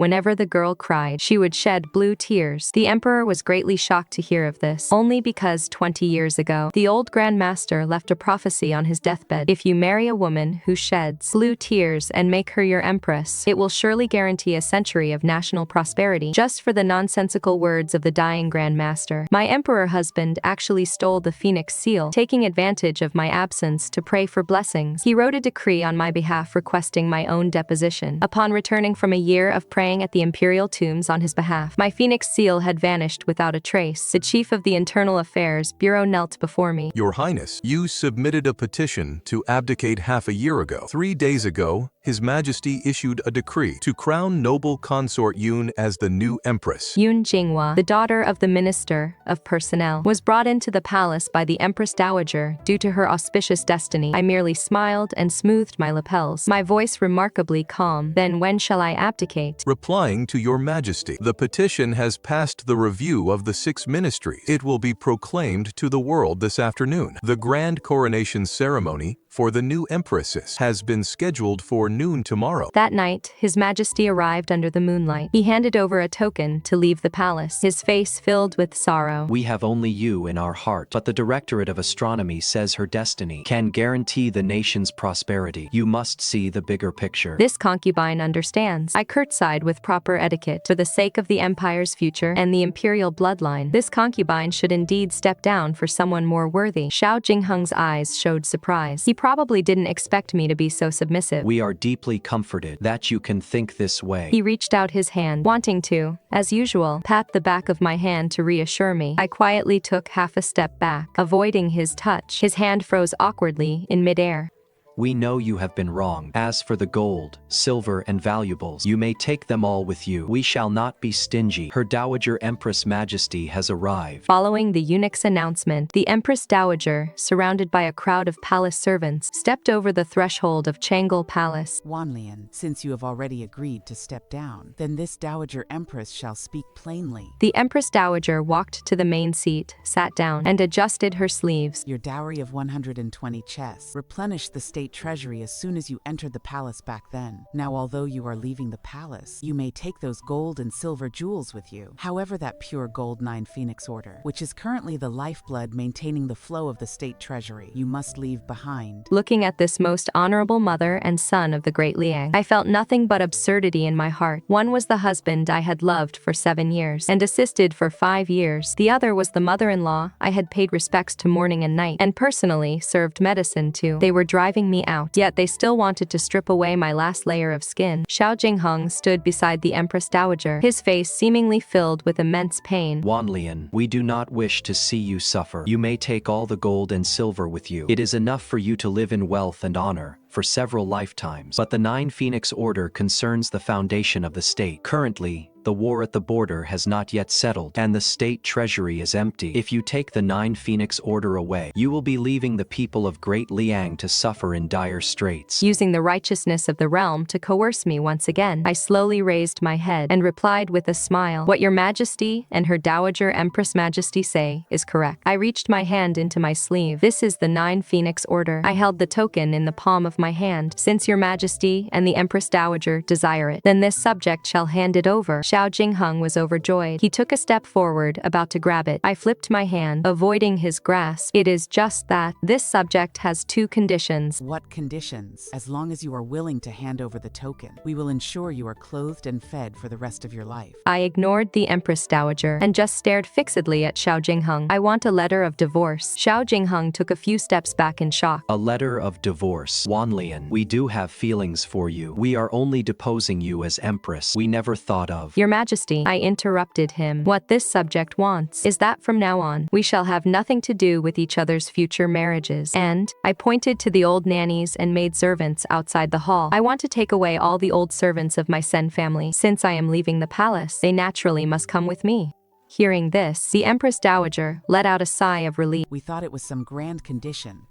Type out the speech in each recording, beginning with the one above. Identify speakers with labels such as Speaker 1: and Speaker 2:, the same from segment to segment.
Speaker 1: Whenever the girl cried, she would shed blue tears. The emperor was greatly shocked to hear of this, only because 20 years ago, the old Grand Master left a prophecy on his deathbed. If you marry a woman who sheds blue tears and make her your empress, it will surely guarantee a century of national prosperity. Just for the nonsensical words of the dying Grand Master, my emperor husband actually stole the phoenix seal, taking advantage of my absence to pray for blessings. He wrote a decree on my behalf requesting my own deposition. Upon returning from a year of praying at the imperial tombs on his behalf, my phoenix seal had vanished without a trace. The chief of the Internal Affairs Bureau knelt before me.
Speaker 2: Your Highness, you submitted a petition to abdicate half a year ago. 3 days ago, His Majesty issued a decree to crown noble consort Yun as the new empress.
Speaker 1: Yun Jinghua, the daughter of the Minister of Personnel, was brought into the palace by the Empress Dowager due to her auspicious destiny. I merely smiled and smoothed my lapels, my voice remarkably calm. Then when shall I abdicate?
Speaker 2: Replying to Your Majesty, the petition has passed the review of the 6 ministries. It will be proclaimed to the world this afternoon. The grand coronation ceremony for the new empresses has been scheduled for noon tomorrow.
Speaker 1: That night, His Majesty arrived under the moonlight. He handed over a token to leave the palace, his face filled with sorrow.
Speaker 3: We have only you in our heart, but the Directorate of Astronomy says her destiny can guarantee the nation's prosperity. You must see the bigger picture.
Speaker 1: This concubine understands. I curtsied with proper etiquette. For the sake of the empire's future and the imperial bloodline, this concubine should indeed step down for someone more worthy. Xiao Jingheng's eyes showed surprise. He probably didn't expect me to be so submissive.
Speaker 3: We are deeply comforted that you can think this way.
Speaker 1: He reached out his hand, wanting to, as usual, pat the back of my hand to reassure me. I quietly took half a step back, avoiding his touch. His hand froze awkwardly in midair.
Speaker 3: We know you have been wrong. As for the gold, silver, and valuables, you may take them all with you. We shall not be stingy. Her Dowager Empress Majesty has arrived.
Speaker 1: Following the eunuch's announcement, the Empress Dowager, surrounded by a crowd of palace servants, stepped over the threshold of Changle Palace.
Speaker 4: Wanlian, since you have already agreed to step down, then this Dowager Empress shall speak plainly.
Speaker 1: The Empress Dowager walked to the main seat, sat down, and adjusted her sleeves.
Speaker 4: Your dowry of 120 chess replenished the state treasury as soon as you entered the palace back then. Now, although you are leaving the palace, you may take those gold and silver jewels with you. However, that pure gold 9 Phoenix order, which is currently the lifeblood maintaining the flow of the state treasury, you must leave behind.
Speaker 1: Looking at this most honorable mother and son of the great Liang, I felt nothing but absurdity in my heart. One was the husband I had loved for 7 years and assisted for 5 years. The other was the mother-in-law I had paid respects to morning and night, and personally served medicine to. They were driving me out, yet they still wanted to strip away my last layer of skin. Xiao Jingheng stood beside the Empress Dowager, his face seemingly filled with immense pain.
Speaker 3: Wanlian, we do not wish to see you suffer. You may take all the gold and silver with you. It is enough for you to live in wealth and honor for several lifetimes. But the 9 Phoenix Order concerns the foundation of the state. Currently, the war at the border has not yet settled, and the state treasury is empty. If you take the 9 Phoenix Order away, you will be leaving the people of Great Liang to suffer in dire straits.
Speaker 1: Using the righteousness of the realm to coerce me once again, I slowly raised my head and replied with a smile, "What your Majesty and her Dowager Empress Majesty say is correct." I reached my hand into my sleeve. This is the 9 Phoenix Order. I held the token in the palm of my hand. Since your Majesty and the Empress Dowager desire it, then this subject shall hand it over. Xiao Jingheng was overjoyed. He took a step forward, about to grab it. I flipped my hand, avoiding his grasp. It is just that. This subject has 2 conditions.
Speaker 4: What conditions? As long as you are willing to hand over the token, we will ensure you are clothed and fed for the rest of your life.
Speaker 1: I ignored the Empress Dowager and just stared fixedly at Xiao Jingheng. I want a letter of divorce. Xiao Jingheng took a few steps back in shock.
Speaker 3: A letter of divorce. Wanlian, we do have feelings for you. We are only deposing you as Empress. We never thought of.
Speaker 1: Your Majesty, I interrupted him. What this subject wants is that from now on, we shall have nothing to do with each other's future marriages. And I pointed to the old nannies and maidservants outside the hall. I want to take away all the old servants of my Cen family. Since I am leaving the palace, they naturally must come with me. Hearing this, the Empress Dowager let out a sigh of relief.
Speaker 4: We thought it was some grand condition.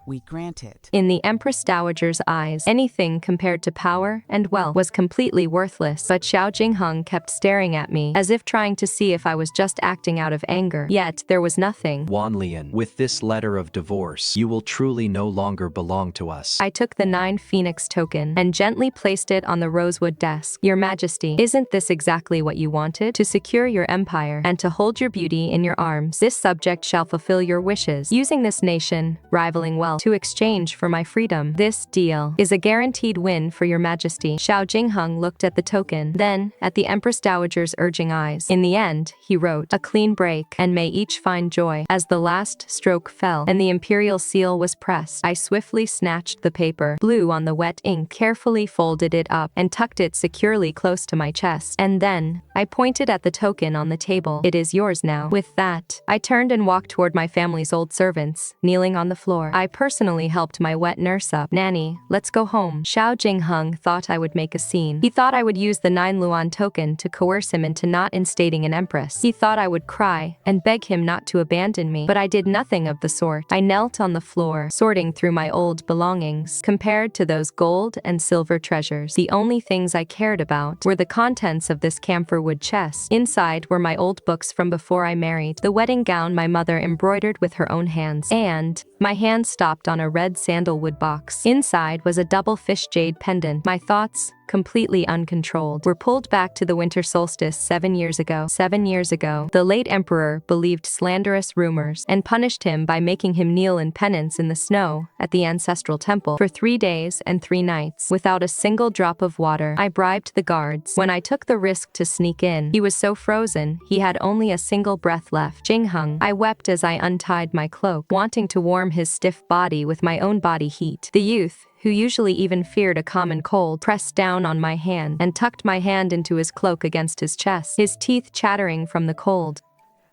Speaker 4: we grant it.
Speaker 1: In the Empress Dowager's eyes, anything compared to power and wealth was completely worthless, but Xiao Jingheng kept staring at me, as if trying to see if I was just acting out of anger. Yet, there was nothing.
Speaker 3: Wanlian, with this letter of divorce, you will truly no longer belong to us.
Speaker 1: I took the 9 phoenix token and gently placed it on the rosewood desk. Your Majesty, isn't this exactly what you wanted? To secure your empire and to hold your beauty in your arms. This subject shall fulfill your wishes, using this nation, rivaling wealth, to exchange for my freedom. This deal is a guaranteed win for your Majesty. Xiao Jingheng looked at the token, then at the Empress Dowager's urging eyes. In the end, he wrote, a clean break, and may each find joy. As the last stroke fell and the imperial seal was pressed, I swiftly snatched the paper, blew on the wet ink, carefully folded it up, and tucked it securely close to my chest. And then, I pointed at the token on the table. It is yours now. With that, I turned and walked toward my family's old servants, kneeling on the floor. I personally helped my wet nurse up. Nanny, let's go home. Xiao Jingheng thought I would make a scene. He thought I would use the 9 Luan token to coerce him into not instating an empress. He thought I would cry and beg him not to abandon me, but I did nothing of the sort. I knelt on the floor, sorting through my old belongings. Compared to those gold and silver treasures, the only things I cared about were the contents of this camphor-wood chest. Inside were my old books from before I married, the wedding gown my mother embroidered with her own hands, and my hand stopped on a red sandalwood box. Inside was a double fish jade pendant. My thoughts, completely uncontrolled, were pulled back to the winter solstice 7 years ago. 7 years ago, the late emperor believed slanderous rumors and punished him by making him kneel in penance in the snow at the ancestral temple for 3 days and 3 nights without a single drop of water. I bribed the guards. When I took the risk to sneak in, he was so frozen he had only a single breath left. Jingheng, I wept as I untied my cloak, wanting to warm his stiff body with my own body heat. The youth, who usually even feared a common cold, pressed down on my hand and tucked my hand into his cloak against his chest, his teeth chattering from the cold.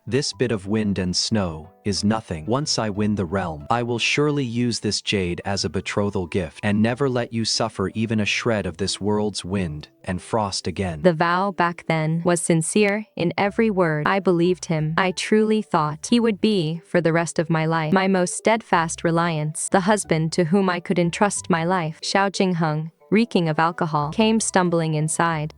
Speaker 3: This bit of wind and snow is nothing. Once I win the realm, I will surely use this jade as a betrothal gift and never let you suffer even a shred of this world's wind and frost again.
Speaker 1: The vow back then was sincere in every word. I believed him. I truly thought he would be, for the rest of my life, my most steadfast reliance, the husband to whom I could entrust my life. Xiao Jingheng, reeking of alcohol, came stumbling inside.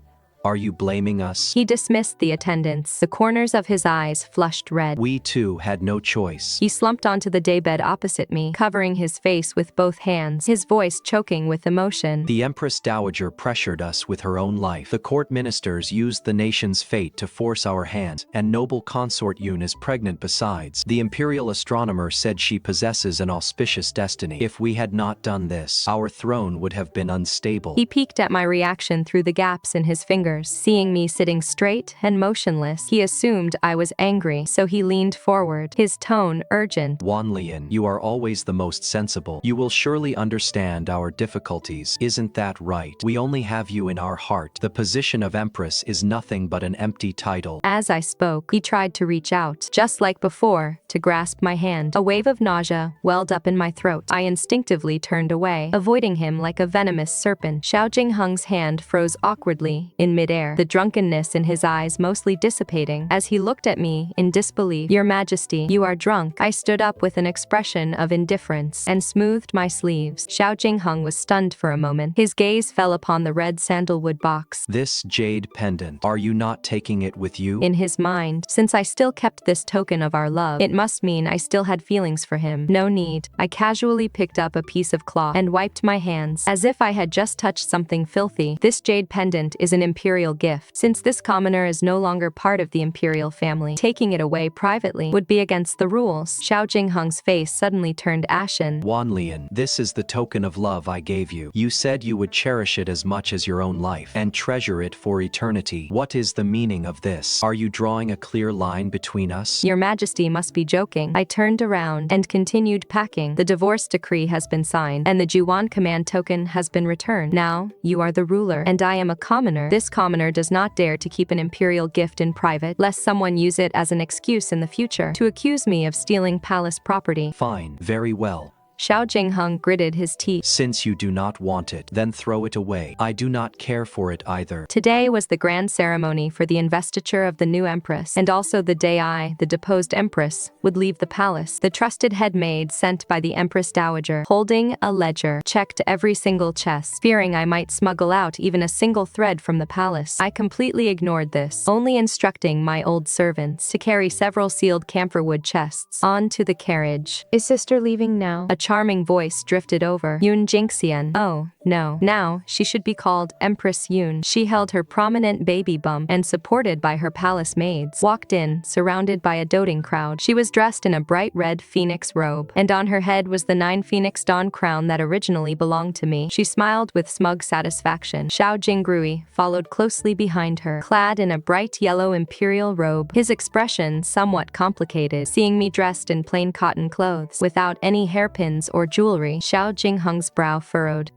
Speaker 3: Are you blaming us?
Speaker 1: He dismissed the attendants. The corners of his eyes flushed red.
Speaker 3: We too had no choice.
Speaker 1: He slumped onto the daybed opposite me, covering his face with both hands, his voice choking with emotion.
Speaker 3: The Empress Dowager pressured us with her own life. The court ministers used the nation's fate to force our hands, and noble consort Yun is pregnant besides. The imperial astronomer said she possesses an auspicious destiny. If we had not done this, our throne would have been unstable.
Speaker 1: He peeked at my reaction through the gaps in his fingers. Seeing me sitting straight and motionless, he assumed I was angry, so he leaned forward, his tone urgent.
Speaker 3: Wanlian, you are always the most sensible. You will surely understand our difficulties. Isn't that right? We only have you in our heart. The position of Empress is nothing but an empty title.
Speaker 1: As I spoke, he tried to reach out, just like before, to grasp my hand. A wave of nausea welled up in my throat. I instinctively turned away, avoiding him like a venomous serpent. Xiao Jingheng's hand froze awkwardly in midair, the drunkenness in his eyes mostly dissipating as he looked at me in disbelief. Your Majesty, you are drunk. I stood up with an expression of indifference and smoothed my sleeves. Xiao Jingheng was stunned for a moment. His gaze fell upon the red sandalwood box.
Speaker 3: This jade pendant, are you not taking it with you?
Speaker 1: In his mind, since I still kept this token of our love, it must mean I still had feelings for him. No need. I casually picked up a piece of cloth and wiped my hands, as if I had just touched something filthy. This jade pendant is an imperial gift. Since this commoner is no longer part of the imperial family, taking it away privately would be against the rules. Xiao Jingheng's face suddenly turned ashen.
Speaker 3: Wanlian, this is the token of love I gave you. You said you would cherish it as much as your own life and treasure it for eternity. What is the meaning of this? Are you drawing a clear line between us?
Speaker 1: Your Majesty must be joking. I turned around and continued packing. The divorce decree has been signed, and the Juwan command token has been returned. Now, you are the ruler, and I am a commoner. This commoner does not dare to keep an imperial gift in private, lest someone use it as an excuse in the future to accuse me of stealing palace property.
Speaker 3: Fine, very well.
Speaker 1: Xiao Jingheng gritted his teeth.
Speaker 3: Since you do not want it, then throw it away. I do not care for it either.
Speaker 1: Today was the grand ceremony for the investiture of the new empress, and also the day I, the deposed empress, would leave the palace. The trusted head maid sent by the empress dowager, holding a ledger, checked every single chest, fearing I might smuggle out even a single thread from the palace. I completely ignored this, only instructing my old servants to carry several sealed camphorwood chests on to the carriage.
Speaker 5: Is sister leaving now?
Speaker 1: A charming voice drifted over. Yun Jingxian. Oh, no. Now, she should be called Empress Yun. She held her prominent baby bump and, supported by her palace maids, walked in, surrounded by a doting crowd. She was dressed in a bright red phoenix robe, and on her head was the 9 phoenix dawn crown that originally belonged to me. She smiled with smug satisfaction. Xiao Jinggrui followed closely behind her, clad in a bright yellow imperial robe, his expression somewhat complicated, seeing me dressed in plain cotton clothes, without any hairpins or jewelry. Xiao Jingheng's brow furrowed.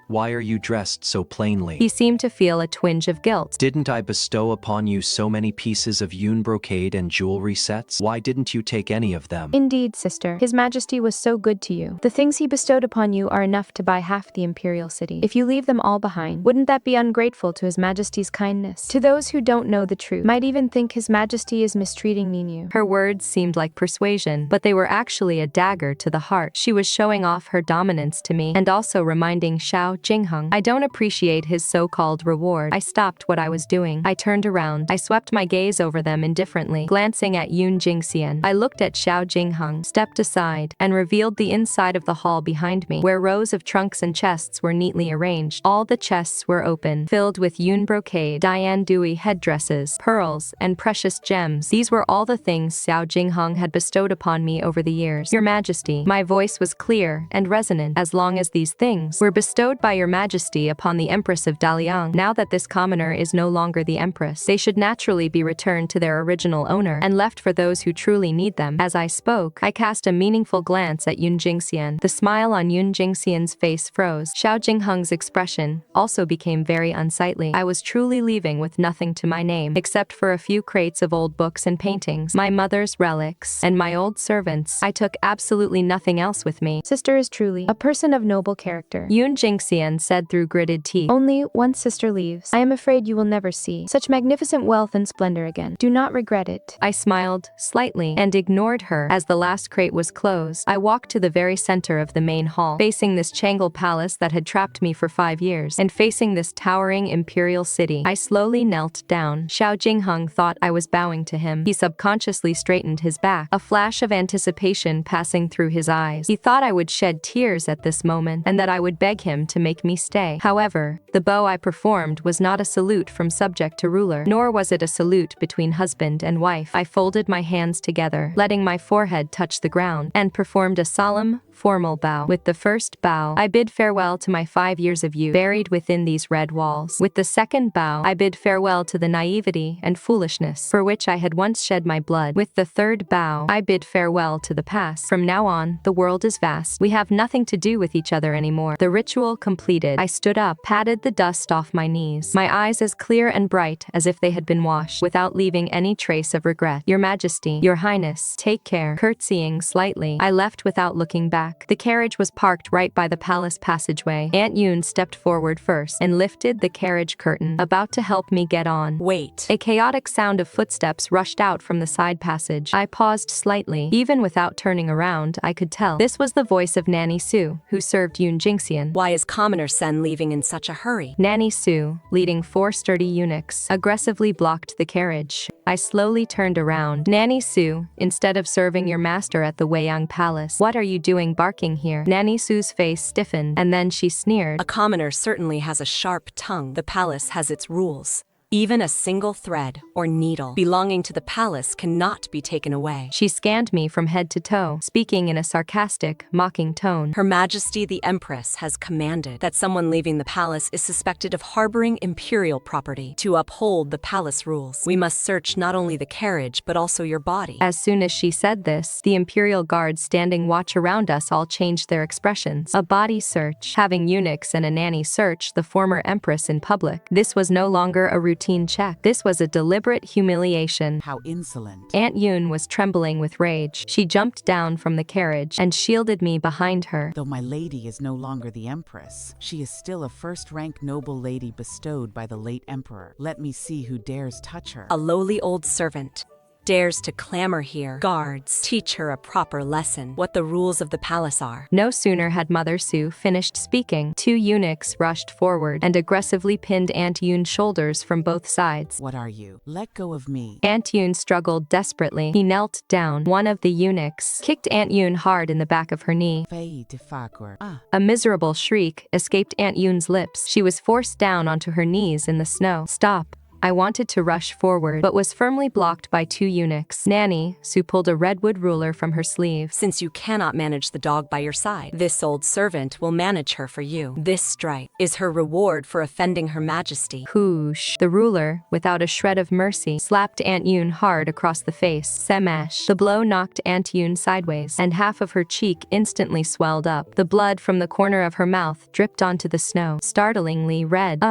Speaker 3: Why are you dressed so plainly?
Speaker 1: He seemed to feel a twinge of guilt.
Speaker 3: Didn't I bestow upon you so many pieces of yun brocade and jewelry sets? Why didn't you take any of them?
Speaker 5: Indeed, sister. His Majesty was so good to you. The things he bestowed upon you are enough to buy half the imperial city. If you leave them all behind, wouldn't that be ungrateful to His Majesty's kindness? To those who don't know the truth, might even think His Majesty is mistreating Ninu.
Speaker 1: Her words seemed like persuasion, but they were actually a dagger to the heart. She was showing off her dominance to me, and also reminding Xiao Jingheng, I don't appreciate his so-called reward. I stopped what I was doing. I turned around. I swept my gaze over them indifferently, glancing at Yun Jingxian. I looked at Xiao Jingheng, stepped aside, and revealed the inside of the hall behind me, where rows of trunks and chests were neatly arranged. All the chests were open, filled with yun brocade, Diane Dewey headdresses, pearls, and precious gems. These were all the things Xiao Jingheng had bestowed upon me over the years. Your Majesty, my voice was clear and resonant. As long as these things were bestowed by Your Majesty upon the Empress of Daliang, now that this commoner is no longer the Empress, they should naturally be returned to their original owner and left for those who truly need them. As I spoke, I cast a meaningful glance at Yun Jingxian. The smile on Yun Jingxian's face froze. Xiao Jingheng's expression also became very unsightly. I was truly leaving with nothing to my name, except for a few crates of old books and paintings, my mother's relics, and my old servants. I took absolutely nothing else with me.
Speaker 5: Sister is truly a person of noble character.
Speaker 1: Yun Jingxian said through gritted teeth.
Speaker 5: Only once sister leaves, I am afraid you will never see such magnificent wealth and splendor again. Do not regret it.
Speaker 1: I smiled slightly and ignored her. As the last crate was closed, I walked to the very center of the main hall, facing this Changle palace that had trapped me for 5 years, and facing this towering imperial city. I slowly knelt down. Xiao Jingheng thought I was bowing to him. He subconsciously straightened his back, a flash of anticipation passing through his eyes. He thought I would shed tears at this moment, and that I would beg him to make me stay. However, the bow I performed was not a salute from subject to ruler, nor was it a salute between husband and wife. I folded my hands together, letting my forehead touch the ground, and performed a solemn, formal bow. With the first bow, I bid farewell to my 5 years of youth buried within these red walls. With the second bow, I bid farewell to the naivety and foolishness for which I had once shed my blood. With the third bow, I bid farewell to the past. From now on, the world is vast. We have nothing to do with each other anymore. The ritual completed, I stood up, patted the dust off my knees, my eyes as clear and bright as if they had been washed, without leaving any trace of regret. Your Majesty, Your Highness, take care. Curtsying slightly, I left without looking back. The carriage was parked right by the palace passageway. Aunt Yun stepped forward first and lifted the carriage curtain, about to help me get on.
Speaker 6: Wait.
Speaker 1: A chaotic sound of footsteps rushed out from the side passage. I paused slightly. Even without turning around, I could tell this was the voice of Nanny Su, who served Yun Jingxian.
Speaker 6: Why is Commoner Cen leaving in such a hurry?
Speaker 1: Nanny Su, leading 4 sturdy eunuchs, aggressively blocked the carriage. I slowly turned around. Nanny Su, instead of serving your master at the Weiyang Palace, what are you doing barking here? Nanny Su's face stiffened, and then she sneered.
Speaker 6: A commoner certainly has a sharp tongue. The palace has its rules. Even a single thread or needle belonging to the palace cannot be taken away.
Speaker 1: She scanned me from head to toe, speaking in a sarcastic, mocking tone.
Speaker 6: Her Majesty the Empress has commanded that someone leaving the palace is suspected of harboring imperial property. To uphold the palace rules, we must search not only the carriage but also your body.
Speaker 1: As soon as she said this, the imperial guards standing watch around us all changed their expressions. A body search. Having eunuchs and a nanny search the former empress in public. This was no longer a routine 15 check. This was a deliberate humiliation.
Speaker 4: How insolent.
Speaker 1: Aunt Yun was trembling with rage. She jumped down from the carriage and shielded me behind her.
Speaker 4: Though my lady is no longer the Empress, she is still a first-rank noble lady bestowed by the late Emperor. Let me see who dares touch her.
Speaker 6: A lowly old servant dares to clamor here. Guards, teach her a proper lesson, what the rules of the palace are.
Speaker 1: No sooner had Mother Su finished speaking, 2 eunuchs rushed forward and aggressively pinned Aunt Yun's shoulders from both sides.
Speaker 4: What are you? Let go of me.
Speaker 1: Aunt Yun struggled desperately. He knelt down. One of the eunuchs kicked Aunt Yun hard in the back of her knee. A miserable shriek escaped Aunt Yun's lips. She was forced down onto her knees in the snow. Stop. I wanted to rush forward, but was firmly blocked by 2 eunuchs. Nanny Su pulled a redwood ruler from her sleeve.
Speaker 6: Since you cannot manage the dog by your side, this old servant will manage her for you. This strike is her reward for offending Her Majesty.
Speaker 1: Whoosh. The ruler, without a shred of mercy, slapped Aunt Yun hard across the face. Smash. The blow knocked Aunt Yun sideways, and half of her cheek instantly swelled up. The blood from the corner of her mouth dripped onto the snow, startlingly red.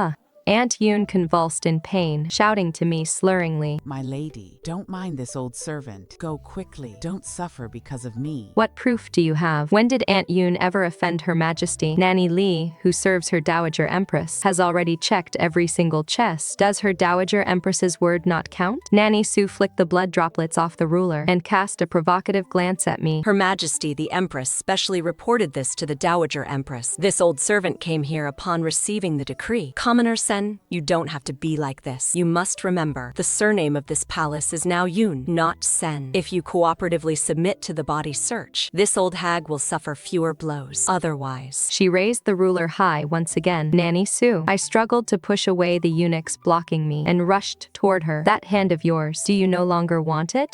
Speaker 1: Aunt Yun convulsed in pain, shouting to me slurringly,
Speaker 4: My lady, don't mind this old servant. Go quickly. Don't suffer because of me.
Speaker 1: What proof do you have? When did Aunt Yun ever offend Her Majesty? Nanny Li, who serves her Dowager Empress, has already checked every single chest. Does her Dowager Empress's word not count? Nanny Su flicked the blood droplets off the ruler and cast a provocative glance at me.
Speaker 6: Her Majesty the Empress specially reported this to the Dowager Empress. This old servant came here upon receiving the decree. Commoner Cen, you don't have to be like this. You must remember, the surname of this palace is now Yun, not Cen. If you cooperatively submit to the body search, this old hag will suffer fewer blows. Otherwise,
Speaker 1: She raised the ruler high once again. Nanny Su. I struggled to push away the eunuchs blocking me and rushed toward her. That hand of yours, do you no longer want it?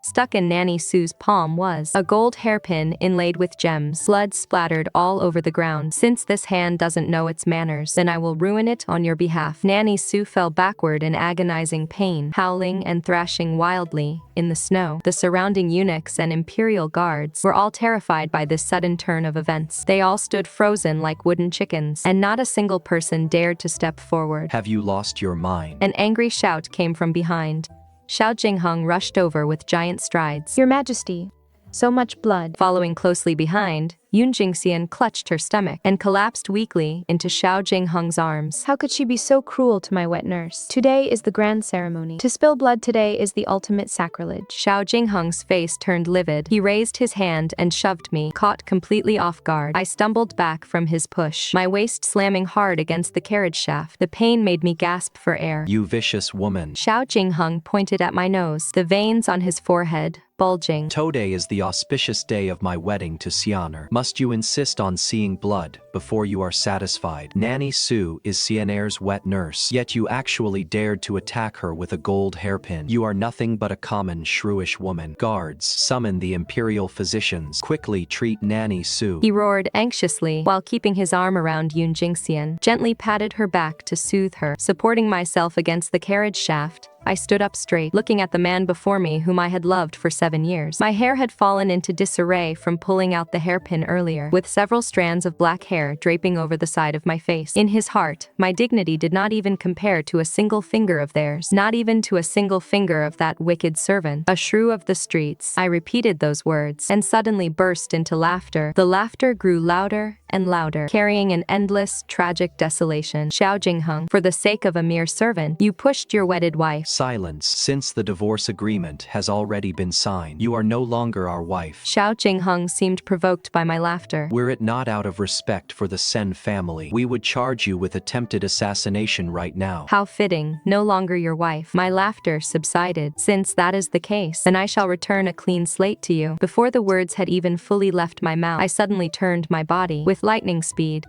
Speaker 1: Stuck in Nanny Su's palm was a gold hairpin inlaid with gems. Blood splattered all over the ground. Since this hand doesn't know its manners, then I will ruin it on your behalf. Nanny Su fell backward in agonizing pain, howling and thrashing wildly in the snow. The surrounding eunuchs and imperial guards were all terrified by this sudden turn of events. They all stood frozen like wooden chickens, and not a single person dared to step forward.
Speaker 3: Have you lost your mind?
Speaker 1: An angry shout came from behind. Xiao Jingheng rushed over with giant strides.
Speaker 5: Your Majesty, so much blood.
Speaker 1: Following closely behind, Yun Jingxian clutched her stomach and collapsed weakly into Xiao Jingheng's arms.
Speaker 5: How could she be so cruel to my wet nurse? Today is the grand ceremony. To spill blood today is the ultimate sacrilege.
Speaker 1: Xiao Jingheng's face turned livid. He raised his hand and shoved me, caught completely off guard. I stumbled back from his push, my waist slamming hard against the carriage shaft. The pain made me gasp for air.
Speaker 3: You vicious woman.
Speaker 1: Xiao Jingheng pointed at my nose, the veins on his forehead bulging.
Speaker 3: Today is the auspicious day of my wedding to Xianer. Must you insist on seeing blood before you are satisfied? Nanny Su is Xianer's wet nurse, yet you actually dared to attack her with a gold hairpin. You are nothing but a common shrewish woman. Guards, summon the imperial physicians. Quickly treat Nanny Su.
Speaker 1: He roared anxiously while keeping his arm around Yun Jingxian, gently patted her back to soothe her. Supporting myself against the carriage shaft, I stood up straight, looking at the man before me whom I had loved for 7 years. My hair had fallen into disarray from pulling out the hairpin earlier, with several strands of black hair draping over the side of my face. In his heart, my dignity did not even compare to a single finger of theirs, not even to a single finger of that wicked servant. A shrew of the streets. I repeated those words, and suddenly burst into laughter. The laughter grew louder and louder, carrying an endless, tragic desolation. Xiao Jingheng, for the sake of a mere servant, you pushed your wedded wife.
Speaker 3: Silence. Since the divorce agreement has already been signed, you are no longer our wife.
Speaker 1: Xiao Jingheng seemed provoked by my laughter.
Speaker 3: Were it not out of respect for the Cen family, we would charge you with attempted assassination right now.
Speaker 1: How fitting, no longer your wife. My laughter subsided. Since that is the case, then I shall return a clean slate to you. Before the words had even fully left my mouth, I suddenly turned my body with lightning speed.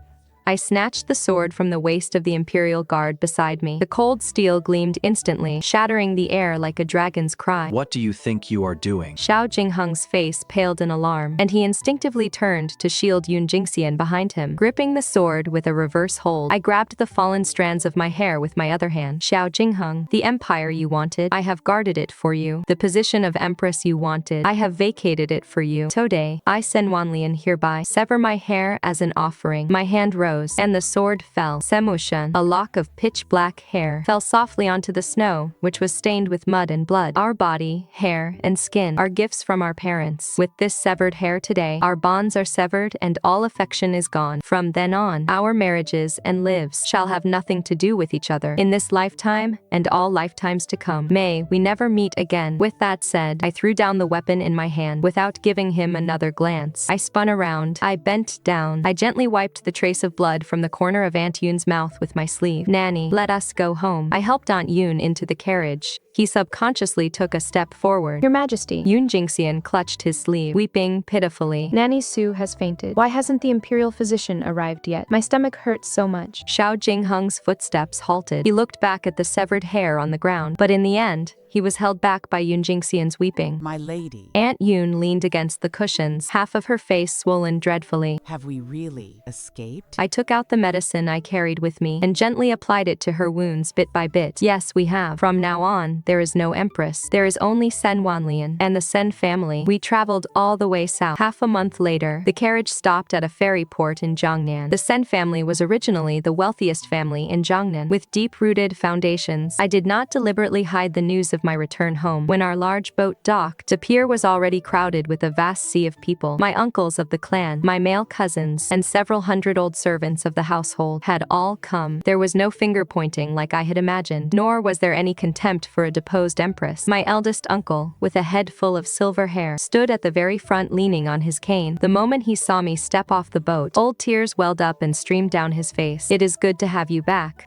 Speaker 1: I snatched the sword from the waist of the imperial guard beside me. The cold steel gleamed instantly, shattering the air like a dragon's cry.
Speaker 3: What do you think you are doing?
Speaker 1: Xiao Jingheng's face paled in alarm, and he instinctively turned to shield Yun Jingxian behind him. Gripping the sword with a reverse hold, I grabbed the fallen strands of my hair with my other hand. Xiao Jingheng, the empire you wanted, I have guarded it for you. The position of empress you wanted, I have vacated it for you. Today, I Cen Wanlian hereby sever my hair as an offering. My hand rose, rose, and the sword fell. Semushan, a lock of pitch-black hair, fell softly onto the snow, which was stained with mud and blood. Our body, hair, and skin are gifts from our parents. With this severed hair today, our bonds are severed and all affection is gone. From then on, our marriages and lives shall have nothing to do with each other in this lifetime and all lifetimes to come. May we never meet again. With that said, I threw down the weapon in my hand without giving him another glance. I spun around. I bent down. I gently wiped the trace of blood from the corner of Aunt Yoon's mouth with my sleeve. Nanny, let us go home. I helped Aunt Yoon into the carriage. He subconsciously took a step forward.
Speaker 5: Your Majesty.
Speaker 1: Yoon Jingxian clutched his sleeve, weeping pitifully.
Speaker 5: Nanny Su has fainted. Why hasn't the imperial physician arrived yet? My stomach hurts so much.
Speaker 1: Xiao Jingheng's footsteps halted. He looked back at the severed hair on the ground, but in the end, he was held back by Yoon Jingxian's weeping.
Speaker 4: My lady,
Speaker 1: Aunt Yoon leaned against the cushions, half of her face swollen dreadfully.
Speaker 4: have we really escaped?
Speaker 1: I took out the medicine I carried with me and gently applied it to her wounds bit by bit. Yes, we have. From now on, there is no Empress. There is only Cen Wanlian and the Cen family. We traveled all the way south. Half a month later, the carriage stopped at a ferry port in Jiangnan. The Cen family was originally the wealthiest family in Jiangnan, with deep-rooted foundations. I did not deliberately hide the news of my return home. When our large boat docked, the pier was already crowded with a vast sea of people. My uncles of the clan, my male cousins, and several hundred old servants of the household had all come. There was no finger-pointing like I had imagined, nor was there any contempt for a deposed empress. My eldest uncle, with a head full of silver hair, stood at the very front leaning on his cane. The moment he saw me step off the boat, old tears welled up and streamed down his face. It is good to have you back.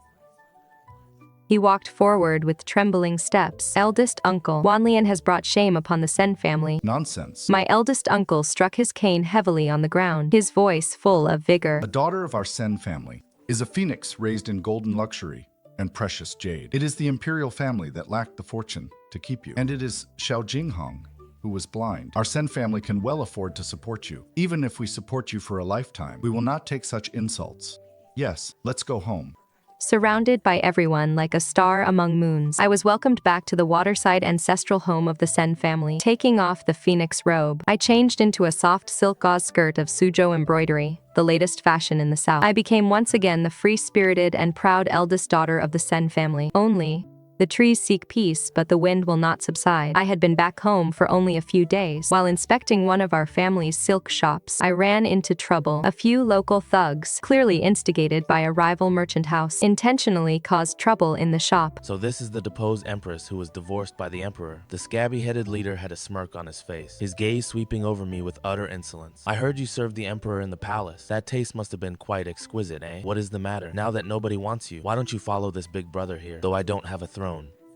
Speaker 1: He walked forward with trembling steps. Eldest uncle, Wanlian has brought shame upon the Cen family.
Speaker 7: Nonsense.
Speaker 1: My eldest uncle struck his cane heavily on the ground, his voice full of vigor.
Speaker 7: A daughter of our Cen family is a phoenix raised in golden luxury and precious jade. It is the imperial family that lacked the fortune to keep you. And it is Xiao Jingheng who was blind. Our Cen family can well afford to support you. Even if we support you for a lifetime, we will not take such insults. Yes, let's go home.
Speaker 1: Surrounded by everyone like a star among moons, I was welcomed back to the waterside ancestral home of the Cen family. Taking off the phoenix robe, I changed into a soft silk gauze skirt of suzhou embroidery, the latest fashion in the south. I became once again the free-spirited and proud eldest daughter of the Cen family. Only, the trees seek peace, but the wind will not subside. I had been back home for only a few days. While inspecting one of our family's silk shops, I ran into trouble. A few local thugs, clearly instigated by a rival merchant house, intentionally caused trouble in the shop.
Speaker 8: So this is the deposed empress who was divorced by the emperor. The scabby-headed leader had a smirk on his face, his gaze sweeping over me with utter insolence. I heard you served the emperor in the palace. That taste must have been quite exquisite, eh? What is the matter? Now that nobody wants you, why don't you follow this big brother here? Though I don't have a throne.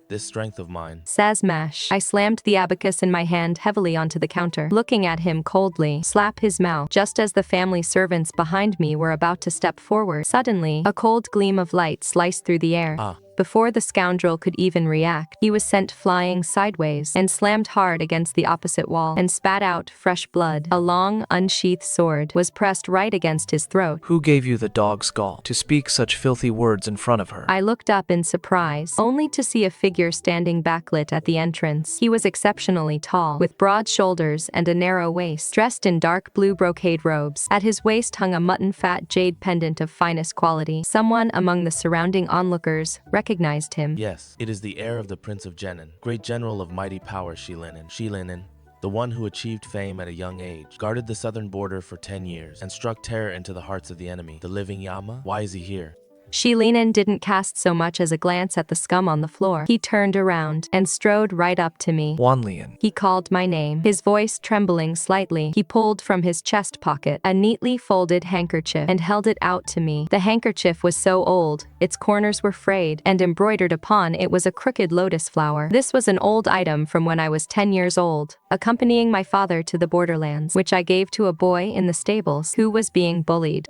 Speaker 8: This strength of mine.
Speaker 1: Sazmash. I slammed the abacus in my hand heavily onto the counter, looking at him coldly. Slap his mouth. Just as the family servants behind me were about to step forward, suddenly, a cold gleam of light sliced through the air. Before the scoundrel could even react, he was sent flying sideways and slammed hard against the opposite wall and spat out fresh blood. A long, unsheathed sword was pressed right against his throat.
Speaker 9: Who gave you the dog's gall to speak such filthy words in front of her?
Speaker 1: I looked up in surprise, only to see a figure standing backlit at the entrance. He was exceptionally tall, with broad shoulders and a narrow waist, dressed in dark blue brocade robes. At his waist hung a mutton-fat jade pendant of finest quality. Someone among the surrounding onlookers recognized him.
Speaker 8: Yes, it is the heir of the Prince of Jiangnan, great general of mighty power Shilinen, the one who achieved fame at a young age, guarded the southern border for 10 years, and struck terror into the hearts of the enemy. The living Yama? Why is he here?
Speaker 1: Shilinen didn't cast so much as a glance at the scum on the floor. He turned around and strode right up to me.
Speaker 9: Wanlian.
Speaker 1: He called my name, his voice trembling slightly. He pulled from his chest pocket a neatly folded handkerchief and held it out to me. The handkerchief was so old, its corners were frayed, and embroidered upon it was a crooked lotus flower. This was an old item from when I was 10 years old, accompanying my father to the borderlands, which I gave to a boy in the stables who was being bullied.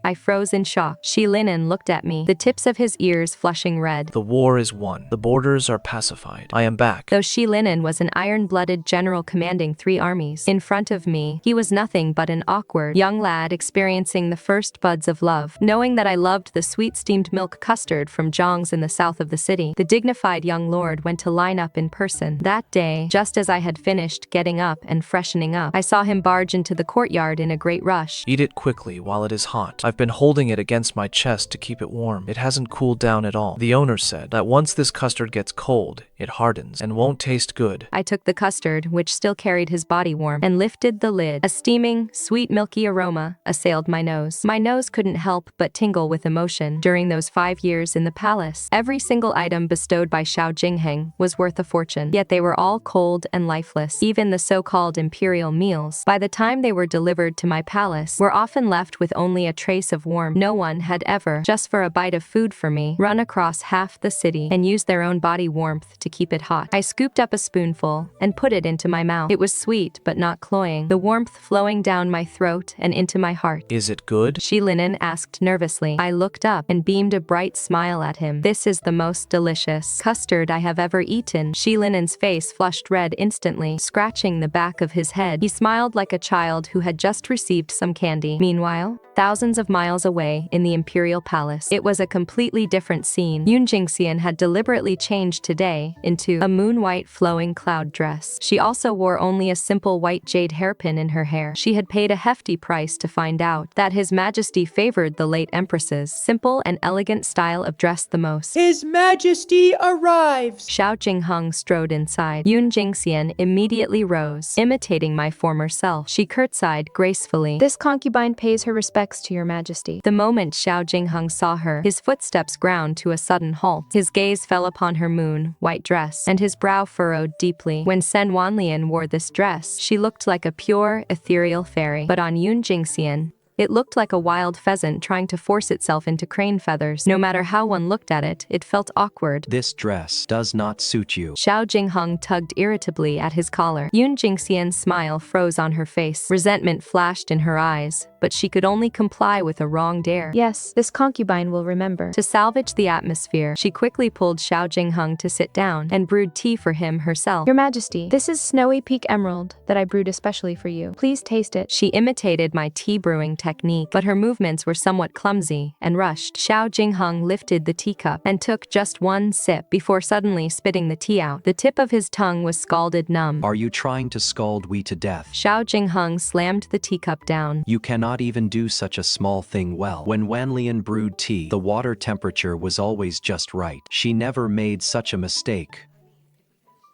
Speaker 1: I froze in shock. Shilinen looked at me, the tips of his ears flushing red.
Speaker 9: The war is won. The borders are pacified. I am back.
Speaker 1: Though Shilinen was an iron-blooded general commanding 3 armies, in front of me, he was nothing but an awkward young lad experiencing the first buds of love. Knowing that I loved the sweet steamed milk custard from Zhang's in the south of the city, the dignified young lord went to line up in person. That day, just as I had finished getting up and freshening up, I saw him barge into the courtyard in a great rush.
Speaker 9: Eat it quickly while it is hot. I've I've been holding it against my chest to keep it warm. It hasn't cooled down at all. The owner said that once this custard gets cold, it hardens and won't taste good.
Speaker 1: I took the custard, which still carried his body warm, and lifted the lid. A steaming, sweet milky aroma assailed my nose. My nose couldn't help but tingle with emotion. During those 5 years in the palace, every single item bestowed by Xiao Jingheng was worth a fortune. Yet they were all cold and lifeless. Even the so-called imperial meals, by the time they were delivered to my palace, were often left with only a trace of warmth. No one had ever, just for a bite of food for me, run across half the city and used their own body warmth to keep it hot. I scooped up a spoonful and put it into my mouth. It was sweet but not cloying, the warmth flowing down my throat and into my heart.
Speaker 9: Is it good?
Speaker 1: Shilinan asked nervously. I looked up and beamed a bright smile at him. This is the most delicious custard I have ever eaten. Shilinan's face flushed red instantly, scratching the back of his head. He smiled like a child who had just received some candy. Meanwhile, thousands of miles away in the imperial palace, it was a completely different scene. Yun Jingxian had deliberately changed today into a moon-white flowing cloud dress. She also wore only a simple white jade hairpin in her hair. She had paid a hefty price to find out that His Majesty favored the late Empress's simple and elegant style of dress the most.
Speaker 10: His Majesty arrives!
Speaker 1: Xiao Jingheng strode inside. Yun Jingxian immediately rose, imitating my former self. She curtsied gracefully.
Speaker 5: This concubine pays her respects to your majesty.
Speaker 1: The moment Xiao Jingheng saw her, his footsteps ground to a sudden halt. His gaze fell upon her moon-white dress, and his brow furrowed deeply. When Cen Wanlian wore this dress, she looked like a pure, ethereal fairy. But on Yun Jingxian, it looked like a wild pheasant trying to force itself into crane feathers. No matter how one looked at it, it felt awkward.
Speaker 3: This dress does not suit you.
Speaker 1: Xiao Jingheng tugged irritably at his collar. Yun Jingxian's smile froze on her face. Resentment flashed in her eyes, but she could only comply with a wrong dare.
Speaker 5: Yes, this concubine will remember.
Speaker 1: To salvage the atmosphere, she quickly pulled Xiao Jingheng to sit down and brewed tea for him herself.
Speaker 5: Your Majesty, this is Snowy Peak Emerald that I brewed especially for you. Please taste it.
Speaker 1: She imitated my tea brewing technique, but her movements were somewhat clumsy and rushed. Xiao Jingheng lifted the teacup and took just one sip before suddenly spitting the tea out. The tip of his tongue was scalded numb.
Speaker 3: Are you trying to scald we to death?
Speaker 1: Xiao Jingheng slammed the teacup down.
Speaker 3: You cannot even do such a small thing well. When Wanlian brewed tea, the water temperature was always just right. She never made such a mistake.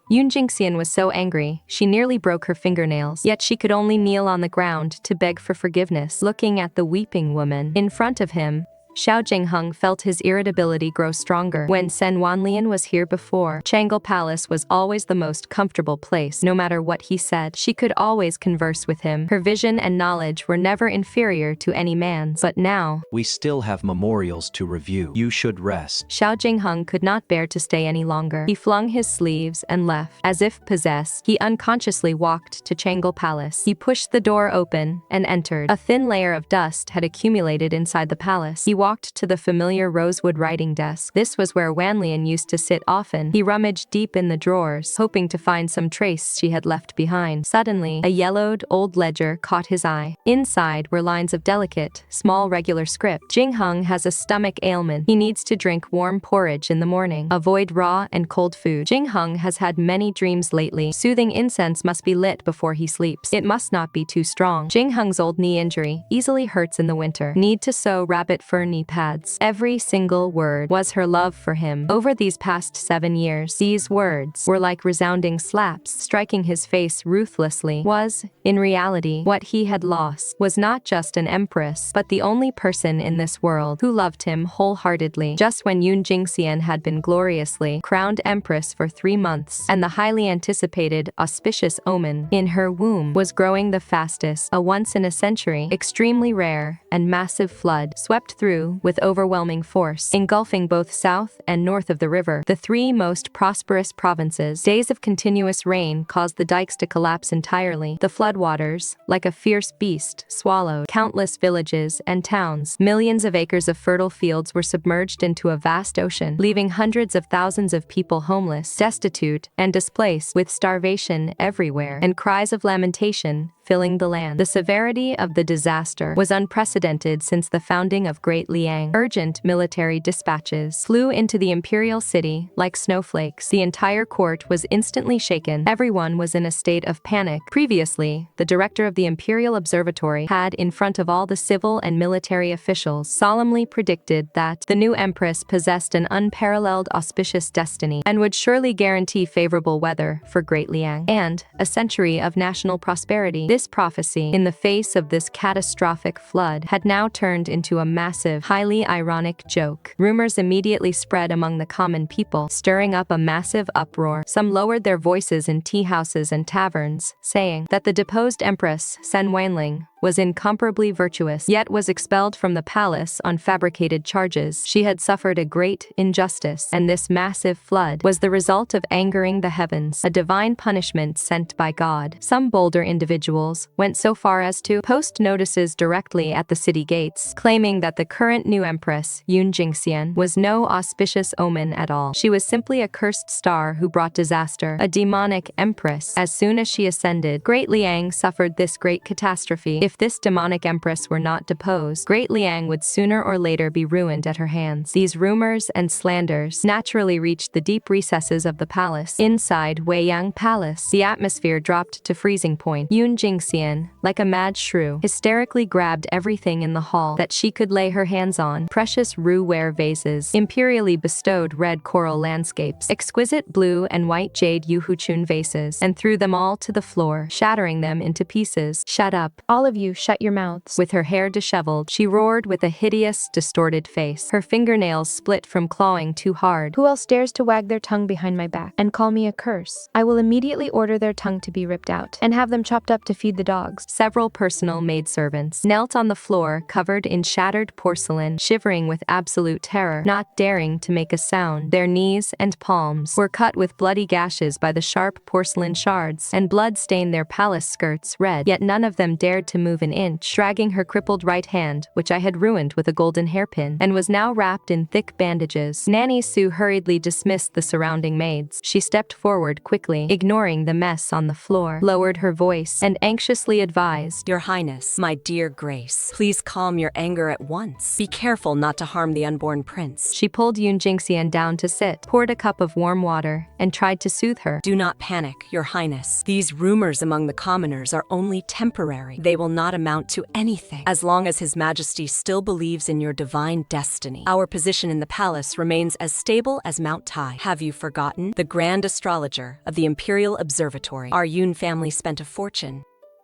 Speaker 1: Yun Jingxian was so angry, she nearly broke her fingernails, yet she could only kneel on the ground to beg for forgiveness. Looking at the weeping woman in front of him, Xiao Jingheng felt his irritability grow stronger. When Cen Wanlian was here before, Changle Palace was always the most comfortable place. No matter what he said, she could always converse with him. Her vision and knowledge were never inferior to any man's. But now,
Speaker 3: we still have memorials to review. You should rest.
Speaker 1: Xiao Jingheng could not bear to stay any longer. He flung his sleeves and left. As if possessed, he unconsciously walked to Changle Palace. He pushed the door open and entered. A thin layer of dust had accumulated inside the palace. He walked to the familiar rosewood writing desk. This was where Wanlian used to sit often. He rummaged deep in the drawers, hoping to find some trace she had left behind. Suddenly, a yellowed, old ledger caught his eye. Inside were lines of delicate, small regular script. Jingheng has a stomach ailment. He needs to drink warm porridge in the morning. Avoid raw and cold food. Jingheng has had many dreams lately. Soothing incense must be lit before he sleeps. It must not be too strong. Jingheng's old knee injury easily hurts in the winter. Need to sew rabbit fur knee pads. Every single word was her love for him. Over these past 7 years, these words were like resounding slaps, striking his face ruthlessly. Was, in reality, what he had lost was not just an empress, but the only person in this world who loved him wholeheartedly. Just when Yun Jingxian had been gloriously crowned empress for 3 months, and the highly anticipated, auspicious omen in her womb was growing the fastest, a once-in-a-century, extremely rare, and massive flood swept through with overwhelming force, engulfing both south and north of the river, the 3 most prosperous provinces. Days of continuous rain caused the dikes to collapse entirely. The floodwaters, like a fierce beast, swallowed countless villages and towns. Millions of acres of fertile fields were submerged into a vast ocean, leaving hundreds of thousands of people homeless, destitute, and displaced, with starvation everywhere, and cries of lamentation filling the land. The severity of the disaster was unprecedented since the founding of Great Liang. Urgent military dispatches flew into the imperial city like snowflakes. The entire court was instantly shaken. Everyone was in a state of panic. Previously, the director of the Imperial Observatory had, in front of all the civil and military officials, solemnly predicted that the new empress possessed an unparalleled auspicious destiny and would surely guarantee favorable weather for Great Liang and a century of national prosperity. This prophecy, in the face of this catastrophic flood, had now turned into a massive, highly ironic joke. Rumors immediately spread among the common people, stirring up a massive uproar. Some lowered their voices in tea houses and taverns, saying that the deposed Empress Cen Wanlian was incomparably virtuous, yet was expelled from the palace on fabricated charges. She had suffered a great injustice, and this massive flood was the result of angering the heavens, a divine punishment sent by God. Some bolder individuals went so far as to post notices directly at the city gates, claiming that the current new empress, Jiangnan, was no auspicious omen at all. She was simply a cursed star who brought disaster, a demonic empress. As soon as she ascended, Great Liang suffered this great catastrophe. If this demonic empress were not deposed, Great Liang would sooner or later be ruined at her hands. These rumors and slanders naturally reached the deep recesses of the palace. Inside Weiyang Palace, the atmosphere dropped to freezing point. Jiangnan, like a mad shrew, hysterically grabbed everything in the hall that she could lay her hands on: precious Ru-ware vases, imperially bestowed red coral landscapes, exquisite blue and white jade Yuhuchun vases, and threw them all to the floor, shattering them into pieces. "Shut up,
Speaker 5: All of you, shut your mouths."
Speaker 1: With her hair disheveled, she roared with a hideous, distorted face. Her fingernails split from clawing too hard.
Speaker 5: Who else dares to wag their tongue behind my back and call me a curse? I will immediately order their tongue to be ripped out and have them chopped up to feed the dogs.
Speaker 1: Several personal maidservants knelt on the floor, covered in shattered porcelain, shivering with absolute terror, not daring to make a sound. Their knees and palms were cut with bloody gashes by the sharp porcelain shards, and blood stained their palace skirts red, yet none of them dared to move an inch. Dragging her crippled right hand, which I had ruined with a golden hairpin, and was now wrapped in thick bandages, Nanny Su hurriedly dismissed the surrounding maids. She stepped forward quickly, ignoring the mess on the floor, lowered her voice, and anxiously advised,
Speaker 6: Your Highness, my dear Grace, please calm your anger at once. Be careful not to harm the unborn prince.
Speaker 1: She pulled Jiangnan down to sit, poured a cup of warm water, and tried to soothe her.
Speaker 6: Do not panic, Your Highness. These rumors among the commoners are only temporary. They will not amount to anything as long as His Majesty still believes in your divine destiny. Our position in the palace remains as stable as Mount Tai. Have you forgotten? The grand astrologer of the Imperial Observatory, our Yun family spent a fortune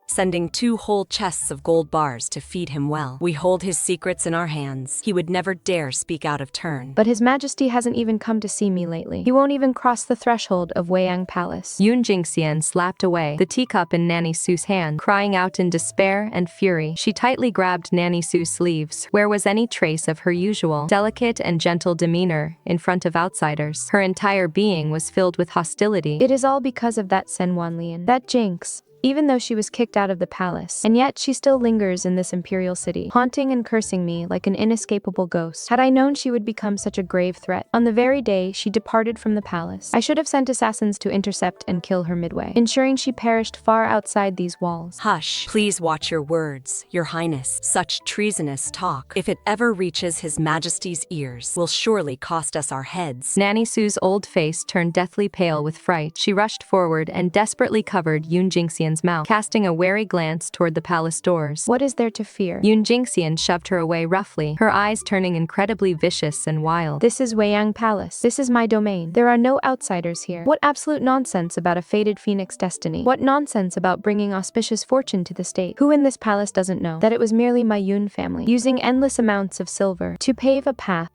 Speaker 6: sending 2 whole chests of gold bars to feed him well. We hold his secrets in our hands. He would never dare speak out of turn.
Speaker 5: But His Majesty hasn't even come to see me lately. He won't even cross the threshold of Weiyang Palace.
Speaker 1: Jiangnan slapped away the teacup in Nanny Su's hand, crying out in despair and fury. She tightly grabbed Nanny Su's sleeves. Where was any trace of her usual delicate and gentle demeanor in front of outsiders? Her entire being was filled with hostility.
Speaker 5: It is all because of that Cen Wanlian, that jinx. Even though she was kicked out of the palace, and yet she still lingers in this imperial city, haunting and cursing me like an inescapable ghost. Had I known she would become such a grave threat, on the very day she departed from the palace, I should have sent assassins to intercept and kill her midway, ensuring she perished far outside these walls.
Speaker 6: Hush, please watch your words, Your Highness. Such treasonous talk, if it ever reaches His Majesty's ears, will surely cost us our heads.
Speaker 1: Nanny Su's old face turned deathly pale with fright. She rushed forward and desperately covered Jiangnan mouth, casting a wary glance toward the palace doors.
Speaker 5: What is there to fear?
Speaker 1: Jiangnan shoved her away roughly, her eyes turning incredibly vicious and wild.
Speaker 5: This is Weiyang Palace. This is my domain. There are no outsiders here. What absolute nonsense about a fated phoenix destiny. What nonsense about bringing auspicious fortune to the state. Who in this palace doesn't know that it was merely my Yun family, using endless amounts of silver to pave a path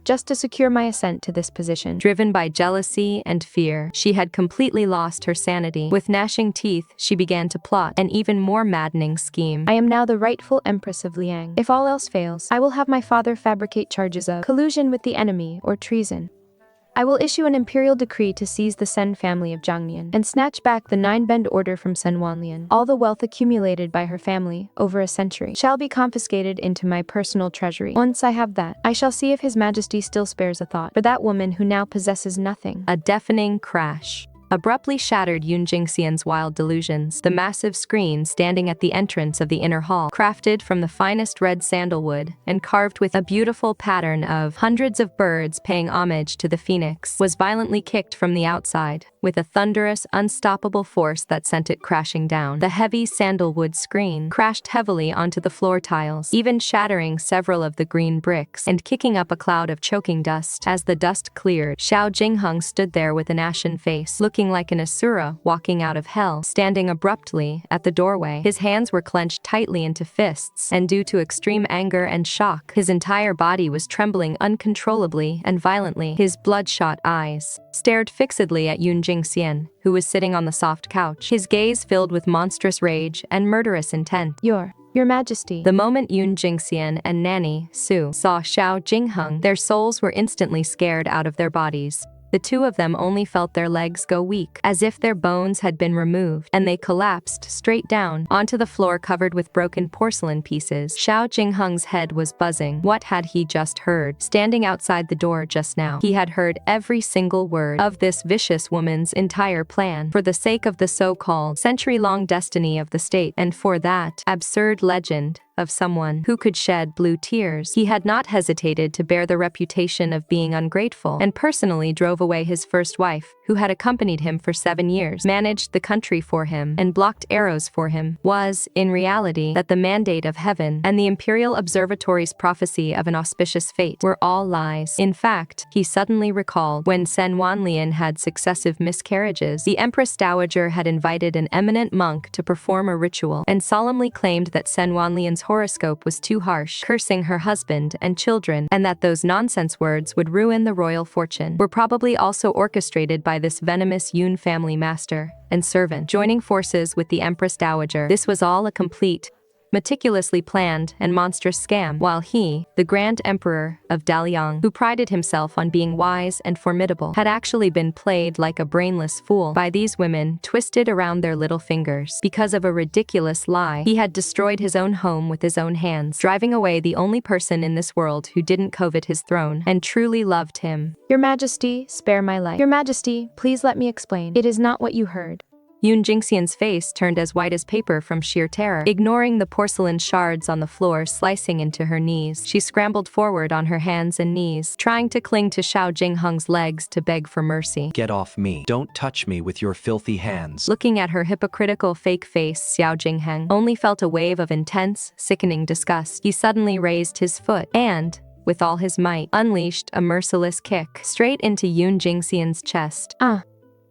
Speaker 5: just to secure my ascent to this position.
Speaker 1: Driven by jealousy and fear, she had completely lost her sanity. With gnashing teeth, she began to plot an even more maddening scheme.
Speaker 5: I am now the rightful Empress of Liang. If all else fails, I will have my father fabricate charges of collusion with the enemy or treason. I will issue an imperial decree to seize the Cen family of Jiangnan and snatch back the 9-bend order from Cen Wanlian. All the wealth accumulated by her family over a century shall be confiscated into my personal treasury. Once I have that, I shall see if His Majesty still spares a thought for that woman who now possesses nothing.
Speaker 1: A deafening crash abruptly shattered Yun Jingxian's wild delusions. The massive screen standing at the entrance of the inner hall, crafted from the finest red sandalwood and carved with a beautiful pattern of hundreds of birds paying homage to the phoenix, was violently kicked from the outside, with a thunderous, unstoppable force that sent it crashing down. The heavy sandalwood screen crashed heavily onto the floor tiles, even shattering several of the green bricks and kicking up a cloud of choking dust. As the dust cleared, Xiao Jingheng stood there with an ashen face, looking like an asura walking out of hell, standing abruptly at the doorway. His hands were clenched tightly into fists, and due to extreme anger and shock, his entire body was trembling uncontrollably and violently. His bloodshot eyes stared fixedly at Yun Jingxian, who was sitting on the soft couch, his gaze filled with monstrous rage and murderous intent.
Speaker 5: Your Majesty.
Speaker 1: The moment Yun Jingxian and Nanny Su saw Xiao Jingheng, their souls were instantly scared out of their bodies. The two of them only felt their legs go weak, as if their bones had been removed, and they collapsed straight down onto the floor covered with broken porcelain pieces. Xiao Jingheng's head was buzzing. What had he just heard? Standing outside the door just now, he had heard every single word of this vicious woman's entire plan, for the sake of the so-called century-long destiny of the state, and for that absurd legend of someone who could shed blue tears. He had not hesitated to bear the reputation of being ungrateful, and personally drove away his first wife, who had accompanied him for 7 years, managed the country for him, and blocked arrows for him. Was, in reality, that the mandate of heaven and the imperial observatory's prophecy of an auspicious fate were all lies. In fact, he suddenly recalled when Cen Wanlian had successive miscarriages, the Empress Dowager had invited an eminent monk to perform a ritual, and solemnly claimed that Cen Wanlian's horoscope was too harsh, cursing her husband and children, and that those nonsense words would ruin the royal fortune, were probably also orchestrated by this venomous Yun family master and servant, joining forces with the Empress Dowager. This was all a complete, meticulously planned and monstrous scam, while he, the Grand Emperor of Daliang, who prided himself on being wise and formidable, had actually been played like a brainless fool by these women, twisted around their little fingers. Because of a ridiculous lie, he had destroyed his own home with his own hands, driving away the only person in this world who didn't covet his throne and truly loved him.
Speaker 5: Your Majesty, spare my life. Your Majesty, please let me explain. It is not what you heard.
Speaker 1: Yun Jingxian's face turned as white as paper from sheer terror. Ignoring the porcelain shards on the floor slicing into her knees, she scrambled forward on her hands and knees, trying to cling to Xiao Jingheng's legs to beg for mercy.
Speaker 3: Get off me. Don't touch me with your filthy hands.
Speaker 1: Looking at her hypocritical fake face, Xiao Jingheng only felt a wave of intense, sickening disgust. He suddenly raised his foot and, with all his might, unleashed a merciless kick straight into Yun Jingxian's chest.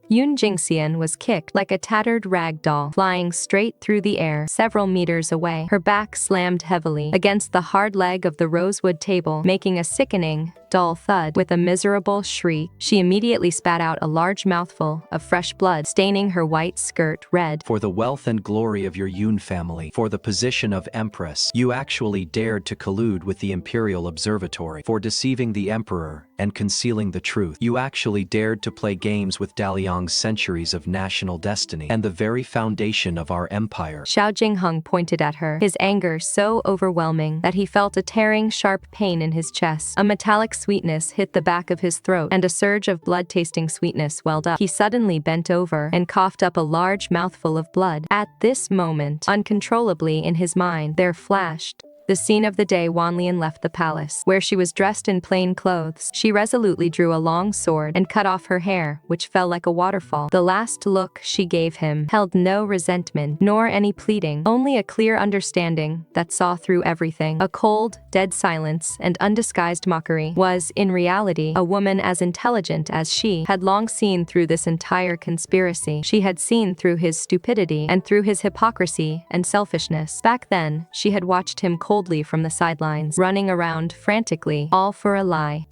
Speaker 1: Yun Jingxian was kicked like a tattered rag doll, flying straight through the air several meters away. Her back slammed heavily against the hard leg of the rosewood table, making a sickening, dull thud. With a miserable shriek, she immediately spat out a large mouthful of fresh blood, staining her white skirt red.
Speaker 3: For the wealth and glory of your Yun family, for the position of Empress, you actually dared to collude with the Imperial Observatory. For deceiving the Emperor and concealing the truth, you actually dared to play games with Daliang's centuries of national destiny and the very foundation of our empire.
Speaker 1: Xiao Jingheng pointed at her, his anger so overwhelming that he felt a tearing, sharp pain in his chest. A metallic sweetness hit the back of his throat, and a surge of blood-tasting sweetness welled up. He suddenly bent over and coughed up a large mouthful of blood. At this moment, uncontrollably in his mind, there flashed the scene of the day Wanlian left the palace, where she was dressed in plain clothes. She resolutely drew a long sword and cut off her hair, which fell like a waterfall. The last look she gave him held no resentment, nor any pleading, only a clear understanding that saw through everything. A cold, dead silence and undisguised mockery. Was, in reality, a woman as intelligent as she had long seen through this entire conspiracy. She had seen through his stupidity and through his hypocrisy and selfishness. Back then, she had watched him coldly from the sidelines, running around frantically, all for a lie.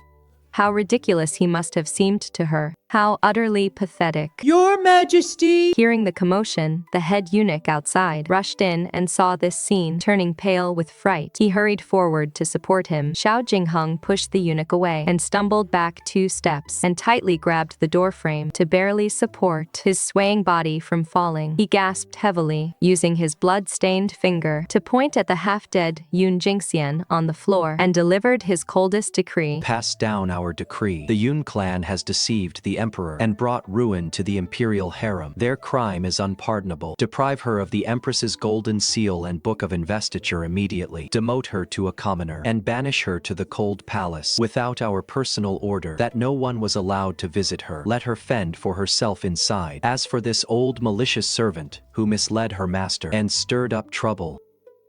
Speaker 1: How ridiculous he must have seemed to her. How utterly pathetic.
Speaker 10: Your Majesty!
Speaker 1: Hearing the commotion, the head eunuch outside rushed in and saw this scene, turning pale with fright. He hurried forward to support him. Xiao Jingheng pushed the eunuch away and stumbled back 2 steps and tightly grabbed the doorframe to barely support his swaying body from falling. He gasped heavily, using his blood-stained finger to point at the half-dead Yun Jingxian on the floor, and delivered his coldest decree.
Speaker 3: Pass down our decree. The Yun clan has deceived the emperor and brought ruin to the imperial harem. Their crime is unpardonable. Deprive her of the empress's golden seal and book of investiture immediately. Demote her to a commoner and banish her to the cold palace without our personal order that no one was allowed to visit her. Let her fend for herself inside. As for this old malicious servant who misled her master and stirred up trouble,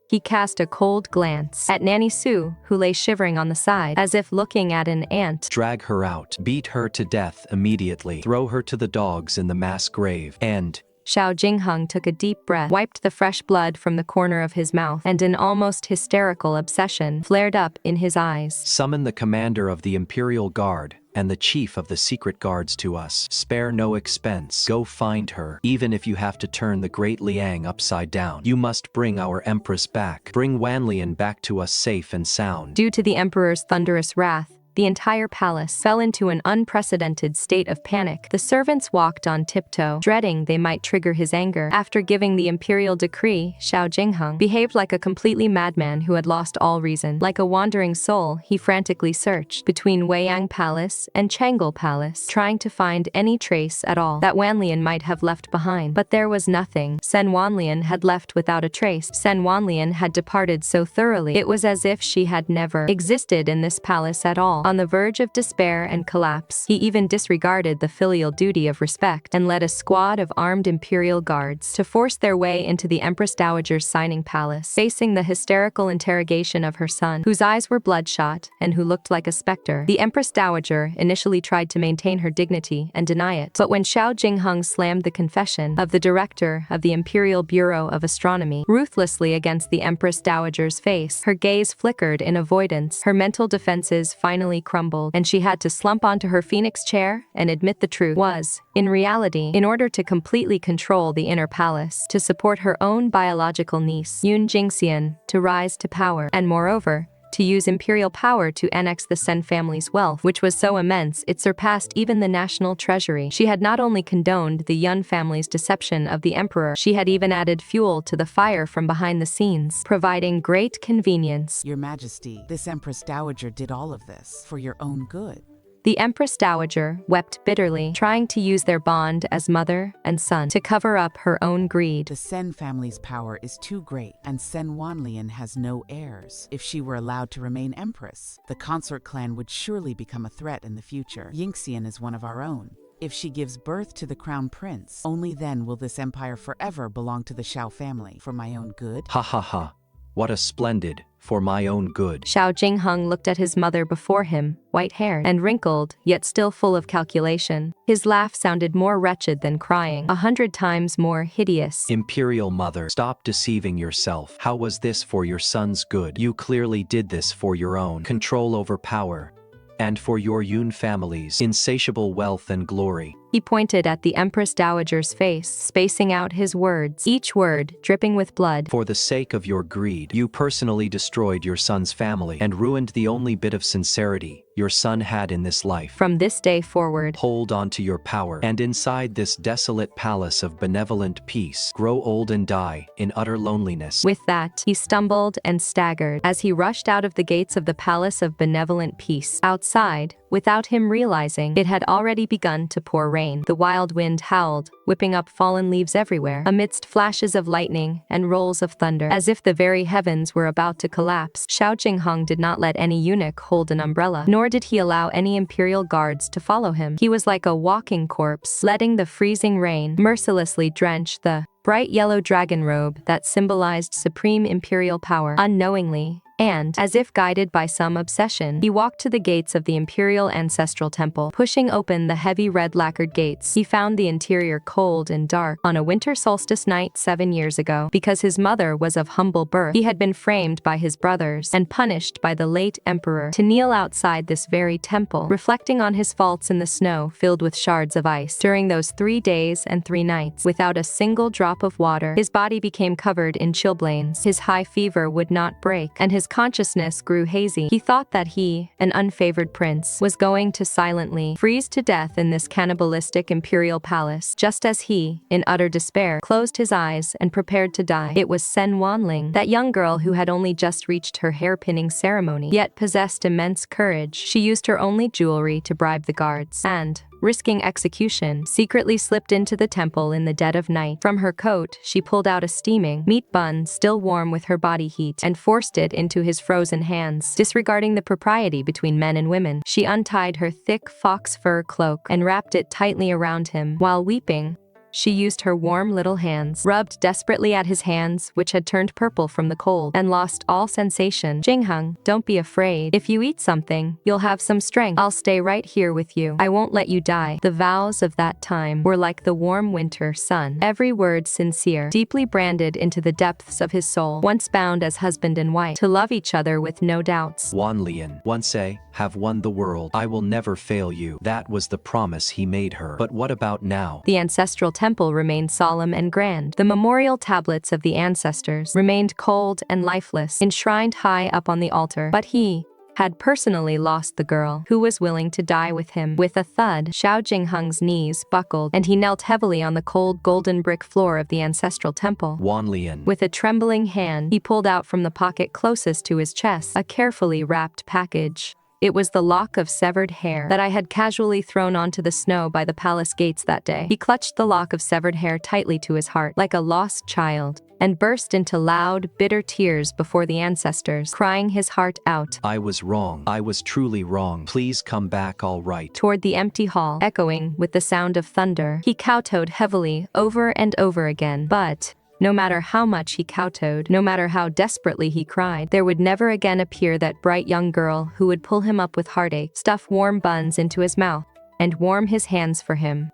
Speaker 1: He cast a cold glance at Nanny Sue, who lay shivering on the side, as if looking at an ant.
Speaker 3: drag her out, beat her to death immediately, throw her to the dogs in the mass grave, and
Speaker 1: Xiao Jingheng took a deep breath, wiped the fresh blood from the corner of his mouth, and an almost hysterical obsession flared up in his eyes.
Speaker 3: summon the commander of the Imperial Guard and the chief of the secret guards to us. Spare no expense. Go find her. Even if you have to turn the great Liang upside down, you must bring our empress back. Bring Wanlian back to us safe and sound.
Speaker 1: Due to the emperor's thunderous wrath, the entire palace fell into an unprecedented state of panic. The servants walked on tiptoe, dreading they might trigger his anger. After giving the imperial decree, Xiao Jingheng behaved like a completely madman who had lost all reason. Like a wandering soul, he frantically searched between Weiyang Palace and Changel Palace, trying to find any trace at all that Wanlian might have left behind. But there was nothing. Cen Wanlian had left without a trace. Cen Wanlian had departed so thoroughly, it was as if she had never existed in this palace at all. On the verge of despair and collapse, he even disregarded the filial duty of respect and led a squad of armed imperial guards to force their way into the Empress Dowager's signing palace. Facing the hysterical interrogation of her son, whose eyes were bloodshot and who looked like a specter, the Empress Dowager initially tried to maintain her dignity and deny it. But when Xiao Jingheng slammed the confession of the director of the Imperial Bureau of Astronomy ruthlessly against the Empress Dowager's face, her gaze flickered in avoidance. Her mental defenses finally crumbled, and she had to slump onto her phoenix chair and admit the truth was, in reality, in order to completely control the inner palace, to support her own biological niece, Yun Jingxian, to rise to power, and moreover, to use imperial power to annex the Cen family's wealth, which was so immense it surpassed even the national treasury. She had not only condoned the Yun family's deception of the emperor, she had even added fuel to the fire from behind the scenes, providing great convenience.
Speaker 4: Your Majesty, this Empress Dowager did all of this for your own good.
Speaker 1: The Empress Dowager wept bitterly, trying to use their bond as mother and son to cover up her own greed.
Speaker 4: The Cen family's power is too great, and Cen Wanlian has no heirs. If she were allowed to remain empress, the consort clan would surely become a threat in the future. Yingxian is one of our own. If she gives birth to the crown prince, only then will this empire forever belong to the Xiao family. For my own good?
Speaker 3: Ha ha ha. What a splendid, for my own good.
Speaker 1: Xiao Jingheng looked at his mother before him, white-haired and wrinkled, yet still full of calculation. His laugh sounded more wretched than crying, 100 times more hideous.
Speaker 3: Imperial mother, stop deceiving yourself. How was this for your son's good? You clearly did this for your own control over power, and for your Yun family's insatiable wealth and glory.
Speaker 1: He pointed at the Empress Dowager's face, spacing out his words, each word dripping with blood.
Speaker 3: For the sake of your greed, you personally destroyed your son's family and ruined the only bit of sincerity your son had in this life.
Speaker 1: From this day forward,
Speaker 3: hold on to your power, and inside this desolate palace of benevolent peace, grow old and die in utter loneliness.
Speaker 1: With that, he stumbled and staggered as he rushed out of the gates of the Palace of Benevolent Peace. Outside, without him realizing, it had already begun to pour rain. The wild wind howled, whipping up fallen leaves everywhere, amidst flashes of lightning and rolls of thunder, as if the very heavens were about to collapse. Xiao Jingheng did not let any eunuch hold an umbrella, nor did he allow any imperial guards to follow him. He was like a walking corpse, letting the freezing rain mercilessly drench the bright yellow dragon robe that symbolized supreme imperial power. Unknowingly, and, as if guided by some obsession, he walked to the gates of the Imperial Ancestral Temple. Pushing open the heavy red lacquered gates, he found the interior cold and dark. On a winter solstice night 7 years ago, because his mother was of humble birth, he had been framed by his brothers and punished by the late emperor to kneel outside this very temple, reflecting on his faults in the snow filled with shards of ice. During those 3 days and 3 nights, without a single drop of water, his body became covered in chilblains. His high fever would not break, and his consciousness grew hazy. He thought that he, an unfavored prince, was going to silently freeze to death in this cannibalistic imperial palace, just as he, in utter despair, closed his eyes and prepared to die. It was Cen Wanlian, that young girl who had only just reached her hair-pinning ceremony, yet possessed immense courage. She used her only jewelry to bribe the guards, and, risking execution, secretly slipped into the temple in the dead of night. From her coat, she pulled out a steaming meat bun still warm with her body heat and forced it into his frozen hands. Disregarding the propriety between men and women, she untied her thick fox fur cloak and wrapped it tightly around him. While weeping, she used her warm little hands, rubbed desperately at his hands, which had turned purple from the cold, and lost all sensation. Jingheng, don't be afraid. If you eat something, you'll have some strength. I'll stay right here with you. I won't let you die. The vows of that time were like the warm winter sun. Every word sincere, deeply branded into the depths of his soul, once bound as husband and wife, to love each other with no doubts.
Speaker 3: Wanlian, once have won the world. I will never fail you. That was the promise he made her. But what about now?
Speaker 1: The ancestral temple remained solemn and grand. The memorial tablets of the ancestors remained cold and lifeless, enshrined high up on the altar. But he had personally lost the girl who was willing to die with him. With a thud, Xiao Jingheng's knees buckled, and he knelt heavily on the cold golden brick floor of the ancestral temple.
Speaker 3: Wanlian.
Speaker 1: With a trembling hand, he pulled out from the pocket closest to his chest a carefully wrapped package. It was the lock of severed hair that I had casually thrown onto the snow by the palace gates that day. He clutched the lock of severed hair tightly to his heart, like a lost child, and burst into loud, bitter tears before the ancestors, crying his heart out.
Speaker 3: I was wrong. I was truly wrong. Please come back all right.
Speaker 1: Toward the empty hall, echoing with the sound of thunder, he kowtowed heavily over and over again. But no matter how much he kowtowed, no matter how desperately he cried, there would never again appear that bright young girl who would pull him up with heartache, stuff warm buns into his mouth, and warm his hands for him.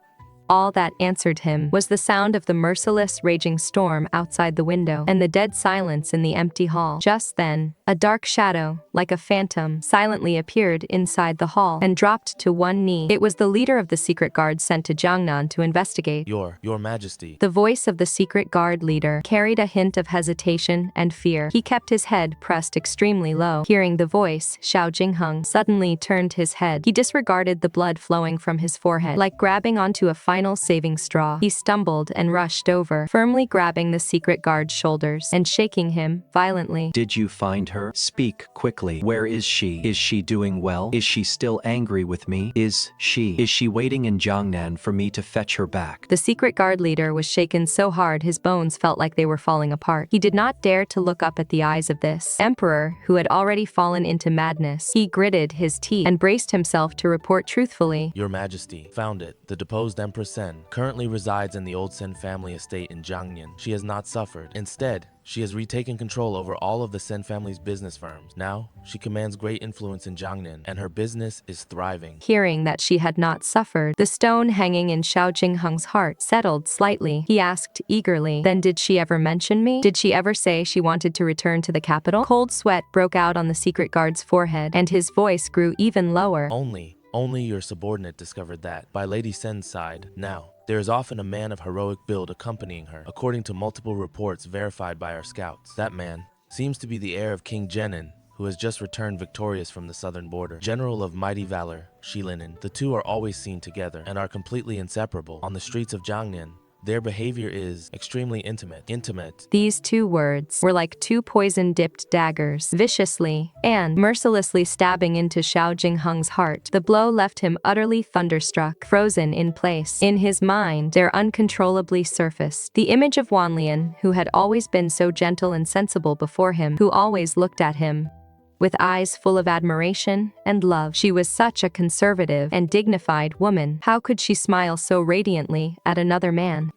Speaker 1: All that answered him was the sound of the merciless, raging storm outside the window and the dead silence in the empty hall. Just then, a dark shadow, like a phantom, silently appeared inside the hall and dropped to one knee. It was the leader of the secret guard sent to Jiangnan to investigate.
Speaker 8: Your Majesty.
Speaker 1: The voice of the secret guard leader carried a hint of hesitation and fear. He kept his head pressed extremely low. Hearing the voice, Xiao Jingheng suddenly turned his head. He disregarded the blood flowing from his forehead. Like grabbing onto a final saving straw, he stumbled and rushed over, firmly grabbing the secret guard's shoulders and shaking him violently.
Speaker 3: Did you find her? Speak quickly. Where is she? Is she doing well? Is she still angry with me? Is she waiting in Jiangnan for me to fetch her back?
Speaker 1: The secret guard leader was shaken so hard his bones felt like they were falling apart. He did not dare to look up at the eyes of this emperor who had already fallen into madness. He gritted his teeth and braced himself to report truthfully.
Speaker 8: Your Majesty, found it. The deposed Empress Cen currently resides in the old Cen family estate in Jiangnan. She has not suffered. Instead, she has retaken control over all of the Cen family's business firms. Now, she commands great influence in Jiangnan, and her business is thriving.
Speaker 1: Hearing that she had not suffered, the stone hanging in Xiao Jingheng's heart settled slightly. He asked eagerly, "Then did she ever mention me? Did she ever say she wanted to return to the capital?" Cold sweat broke out on the secret guard's forehead, and his voice grew even lower.
Speaker 8: Only your subordinate discovered that. By Lady Sen's side, now, there is often a man of heroic build accompanying her, according to multiple reports verified by our scouts. That man seems to be the heir of King Jiangnan, who has just returned victorious from the southern border. General of mighty valor, Shilinin. The two are always seen together and are completely inseparable. On the streets of Jiangnan, their behavior is extremely intimate.
Speaker 1: These two words were like two poison-dipped daggers, viciously and mercilessly stabbing into Xiao Jingheng's heart. The blow left him utterly thunderstruck, frozen in place. In his mind, there uncontrollably surfaced the image of Wanlian, who had always been so gentle and sensible before him, who always looked at him with eyes full of admiration and love. She was such a conservative and dignified woman. How could she smile so radiantly at another man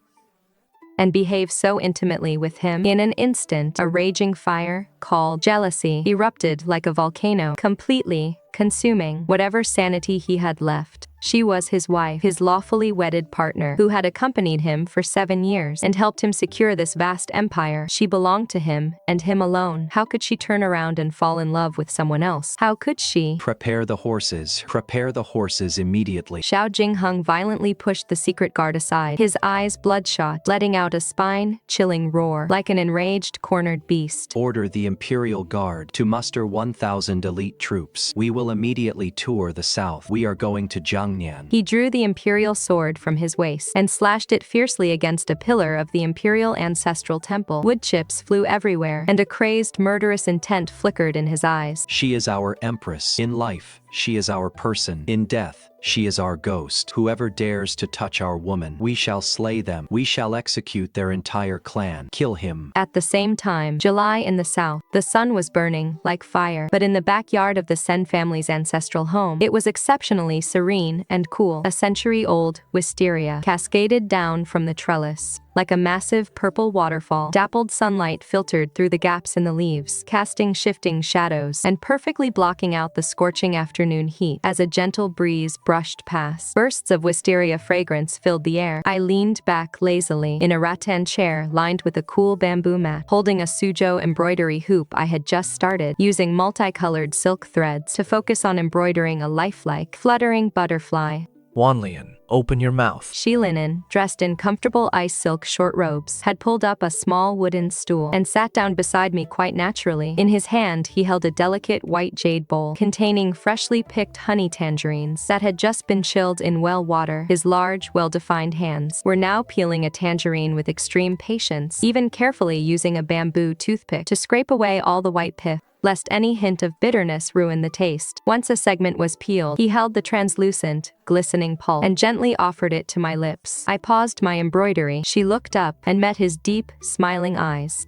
Speaker 1: and behave so intimately with him? In an instant, a raging fire, called jealousy, erupted like a volcano, completely consuming whatever sanity he had left. She was his wife, his lawfully wedded partner, who had accompanied him for 7 years and helped him secure this vast empire. She belonged to him, and him alone. How could she turn around and fall in love with someone else? How could she?
Speaker 3: Prepare the horses immediately.
Speaker 1: Xiao Jingheng violently pushed the secret guard aside, his eyes bloodshot, letting out a spine-chilling roar, like an enraged, cornered beast.
Speaker 3: Order the Imperial Guard to muster 1,000 elite troops. We will immediately tour the south. We are going to Jiangnan.
Speaker 1: He drew the imperial sword from his waist and slashed it fiercely against a pillar of the imperial ancestral temple. Wood chips flew everywhere, and a crazed, murderous intent flickered in his eyes.
Speaker 3: She is our empress. In life, she is our person. In death, she is our ghost. Whoever dares to touch our woman, we shall slay them. We shall execute their entire clan. Kill him.
Speaker 1: At the same time, July in the south, the sun was burning like fire, but in the backyard of the Cen family's ancestral home, it was exceptionally serene and cool. A century-old wisteria cascaded down from the trellis. Like a massive purple waterfall, dappled sunlight filtered through the gaps in the leaves, casting shifting shadows and perfectly blocking out the scorching afternoon heat as a gentle breeze brushed past. Bursts of wisteria fragrance filled the air. I leaned back lazily in a rattan chair lined with a cool bamboo mat, holding a Suzhou embroidery hoop I had just started, using multicolored silk threads to focus on embroidering a lifelike, fluttering butterfly.
Speaker 9: Wanlian, open your mouth.
Speaker 1: Shilinen, dressed in comfortable ice silk short robes, had pulled up a small wooden stool and sat down beside me quite naturally. In his hand, he held a delicate white jade bowl containing freshly picked honey tangerines that had just been chilled in well water. His large, well-defined hands were now peeling a tangerine with extreme patience, even carefully using a bamboo toothpick to scrape away all the white pith, lest any hint of bitterness ruin the taste. Once a segment was peeled, he held the translucent, glistening pulp and gently offered it to my lips. I paused my embroidery. She looked up and met his deep, smiling eyes.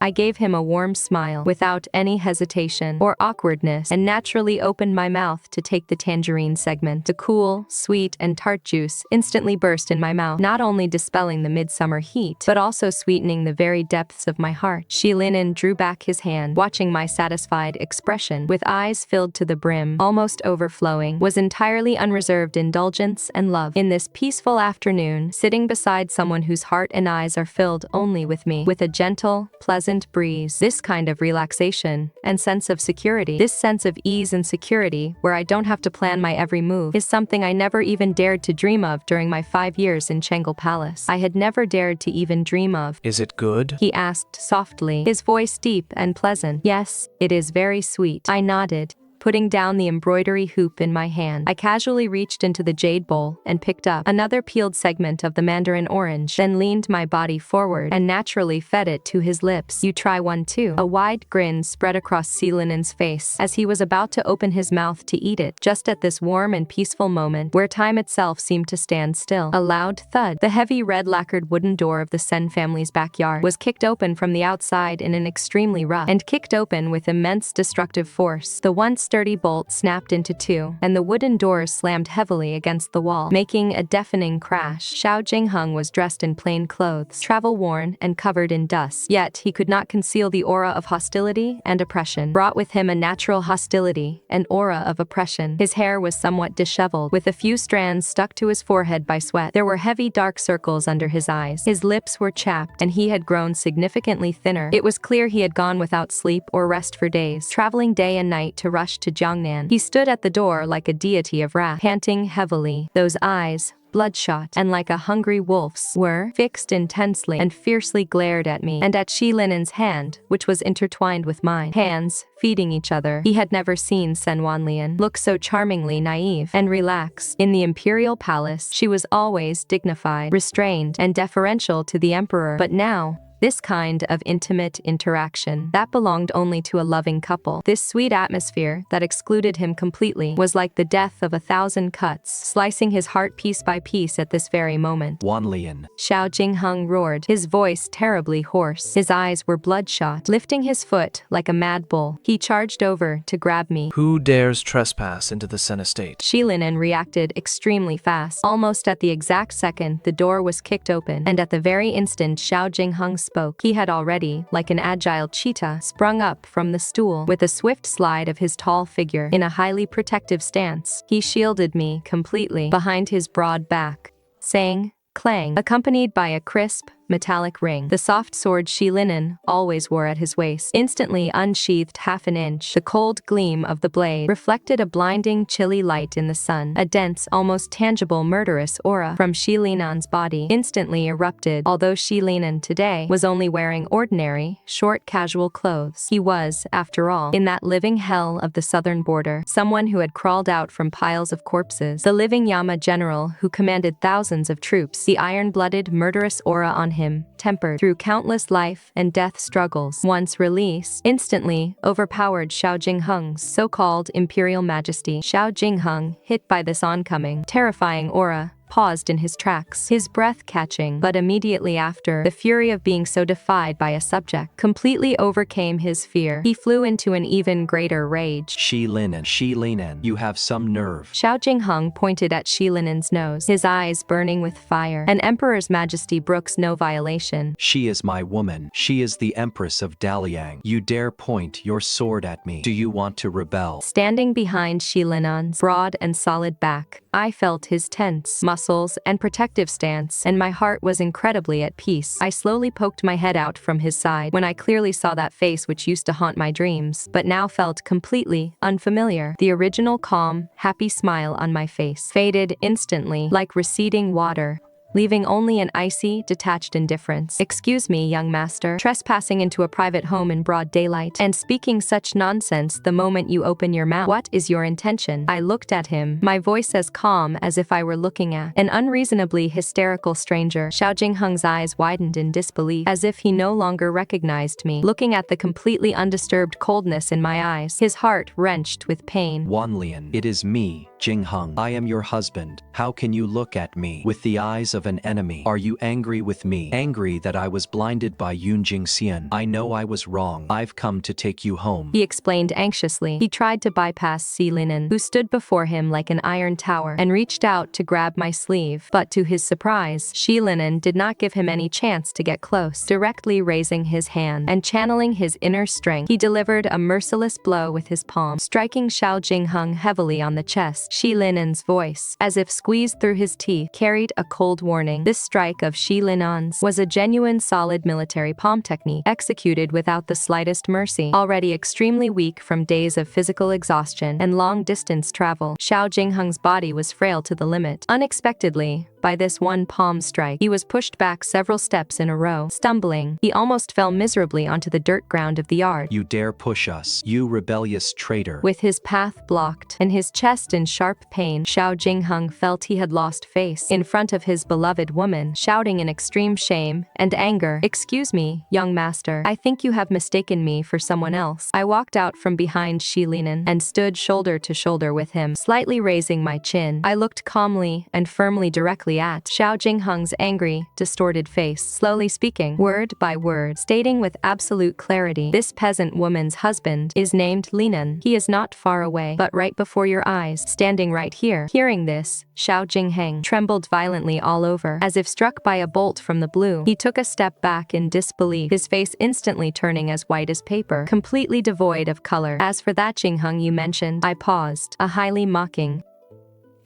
Speaker 1: I gave him a warm smile without any hesitation or awkwardness and naturally opened my mouth to take the tangerine segment. The cool, sweet, and tart juice instantly burst in my mouth, not only dispelling the midsummer heat, but also sweetening the very depths of my heart. Shilinen drew back his hand, watching my satisfied expression, with eyes filled to the brim, almost overflowing, was entirely unreserved indulgence and love. In this peaceful afternoon, sitting beside someone whose heart and eyes are filled only with me, with a gentle, pleasant breeze, this kind of relaxation and sense of security, this sense of ease and security where I don't have to plan my every move, is something I never even dared to dream of during my 5 years in Chengal Palace. I had never dared to even dream of.
Speaker 9: Is it good?
Speaker 1: He asked softly, his voice deep and pleasant. Yes, it is very sweet. I nodded, putting down the embroidery hoop in my hand. I casually reached into the jade bowl and picked up another peeled segment of the mandarin orange, then leaned my body forward and naturally fed it to his lips. You try one too. A wide grin spread across Shilinen's face as he was about to open his mouth to eat it, just at this warm and peaceful moment where time itself seemed to stand still. A loud thud. The heavy red lacquered wooden door of the Cen family's backyard was kicked open from the outside in an extremely rough and kicked open with immense destructive force. The once sturdy bolt snapped into two, and the wooden doors slammed heavily against the wall, making a deafening crash. Xiao Jingheng was dressed in plain clothes, travel-worn and covered in dust, yet he could not conceal the aura of hostility and oppression. Brought with him a natural hostility, an aura of oppression. His hair was somewhat disheveled, with a few strands stuck to his forehead by sweat. There were heavy dark circles under his eyes. His lips were chapped, and he had grown significantly thinner. It was clear he had gone without sleep or rest for days, traveling day and night to rush to Jiangnan. He stood at the door like a deity of wrath, panting heavily. Those eyes, bloodshot and like a hungry wolf's, were fixed intensely and fiercely glared at me and at Shilinen's hand, which was intertwined with mine. Hands feeding each other. He had never seen Cen Wanlian look so charmingly naive and relaxed. In the imperial palace, she was always dignified, restrained, and deferential to the emperor, but now, this kind of intimate interaction that belonged only to a loving couple, this sweet atmosphere that excluded him completely, was like the death of 1,000 cuts, slicing his heart piece by piece at this very moment.
Speaker 3: Wanlian.
Speaker 1: Xiao Jingheng roared, his voice terribly hoarse. His eyes were bloodshot. Lifting his foot like a mad bull, he charged over to grab me.
Speaker 9: Who dares trespass into the Cen estate?
Speaker 1: Shilinen reacted extremely fast. Almost at the exact second, the door was kicked open, and at the very instant Xiao Jingheng spoke. He had already, like an agile cheetah, sprung up from the stool. With a swift slide of his tall figure in a highly protective stance, he shielded me completely behind his broad back, saying, clang, accompanied by a crisp, metallic ring. The soft sword Shilinen always wore at his waist instantly unsheathed half an inch. The cold gleam of the blade reflected a blinding, chilly light in the sun. A dense, almost tangible murderous aura from Shilinen's body instantly erupted. Although Shilinen today was only wearing ordinary, short casual clothes, he was, after all, in that living hell of the southern border, someone who had crawled out from piles of corpses. The living Yama general who commanded thousands of troops, the iron-blooded, murderous aura on him, tempered through countless life and death struggles. Once released, instantly overpowered Xiao Jingheng's so-called imperial majesty. Xiao Jingheng, hit by this oncoming, terrifying aura, paused in his tracks, his breath catching, but immediately after, the fury of being so defied by a subject completely overcame his fear. He flew into an even greater rage.
Speaker 3: Shi Linen, you have some nerve.
Speaker 1: Xiao Jingheng pointed at Shi Linen's nose, his eyes burning with fire. An emperor's majesty brooks no violation.
Speaker 3: She is my woman. She is the Empress of Daliang. You dare point your sword at me. Do you want to rebel?
Speaker 1: Standing behind Shi Linen's broad and solid back, I felt his tense muscles and protective stance, and my heart was incredibly at peace. I slowly poked my head out from his side when I clearly saw that face which used to haunt my dreams, but now felt completely unfamiliar. The original calm, happy smile on my face faded instantly like receding water, leaving only an icy, detached indifference. "Excuse me, young master, trespassing into a private home in broad daylight, and speaking such nonsense the moment you open your mouth. What is your intention?" I looked at him, my voice as calm as if I were looking at an unreasonably hysterical stranger. Xiao Jingheng's eyes widened in disbelief, as if he no longer recognized me. Looking at the completely undisturbed coldness in my eyes, his heart wrenched with pain.
Speaker 3: Wanlian, it is me, Jingheng. I am your husband. How can you look at me with the eyes of an enemy? Are you angry with me? Angry that I was blinded by Yun Jingxian? I know I was wrong. I've come to take you home.
Speaker 1: He explained anxiously. He tried to bypass Shi Linen, who stood before him like an iron tower, and reached out to grab my sleeve. But to his surprise, Shi Linen did not give him any chance to get close. Directly raising his hand and channeling his inner strength, he delivered a merciless blow with his palm, striking Xiao Jingheng heavily on the chest. Shi Linen's voice, as if squeezed through his teeth, carried a cold warning. This strike of Shi Linen's was a genuine solid military palm technique, executed without the slightest mercy. Already extremely weak from days of physical exhaustion and long-distance travel, Xiao Jingheng's body was frail to the limit. Unexpectedly, by this one palm strike, he was pushed back several steps in a row. Stumbling, he almost fell miserably onto the dirt ground of the yard.
Speaker 3: You dare push us, you rebellious traitor.
Speaker 1: With his path blocked and his chest in sharp pain, Xiao Jingheng felt he had lost face in front of his beloved woman, shouting in extreme shame and anger, "Excuse me, young master. I think you have mistaken me for someone else." I walked out from behind Shi Linen and stood shoulder to shoulder with him, slightly raising my chin. I looked calmly and firmly directly at Xiao Jingheng's angry, distorted face, slowly speaking, word by word, stating with absolute clarity, "This peasant woman's husband is named Linen. He is not far away, but right before your eyes, standing right here." Hearing this, Xiao Jingheng trembled violently all over, as if struck by a bolt from the blue. He took a step back in disbelief, his face instantly turning as white as paper, completely devoid of color. "As for that Jingheng you mentioned," I paused, a highly mocking,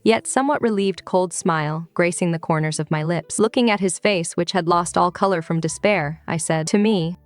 Speaker 1: yet somewhat relieved cold smile gracing the corners of my lips. Looking at his face, which had lost all color from despair, I said, "To me,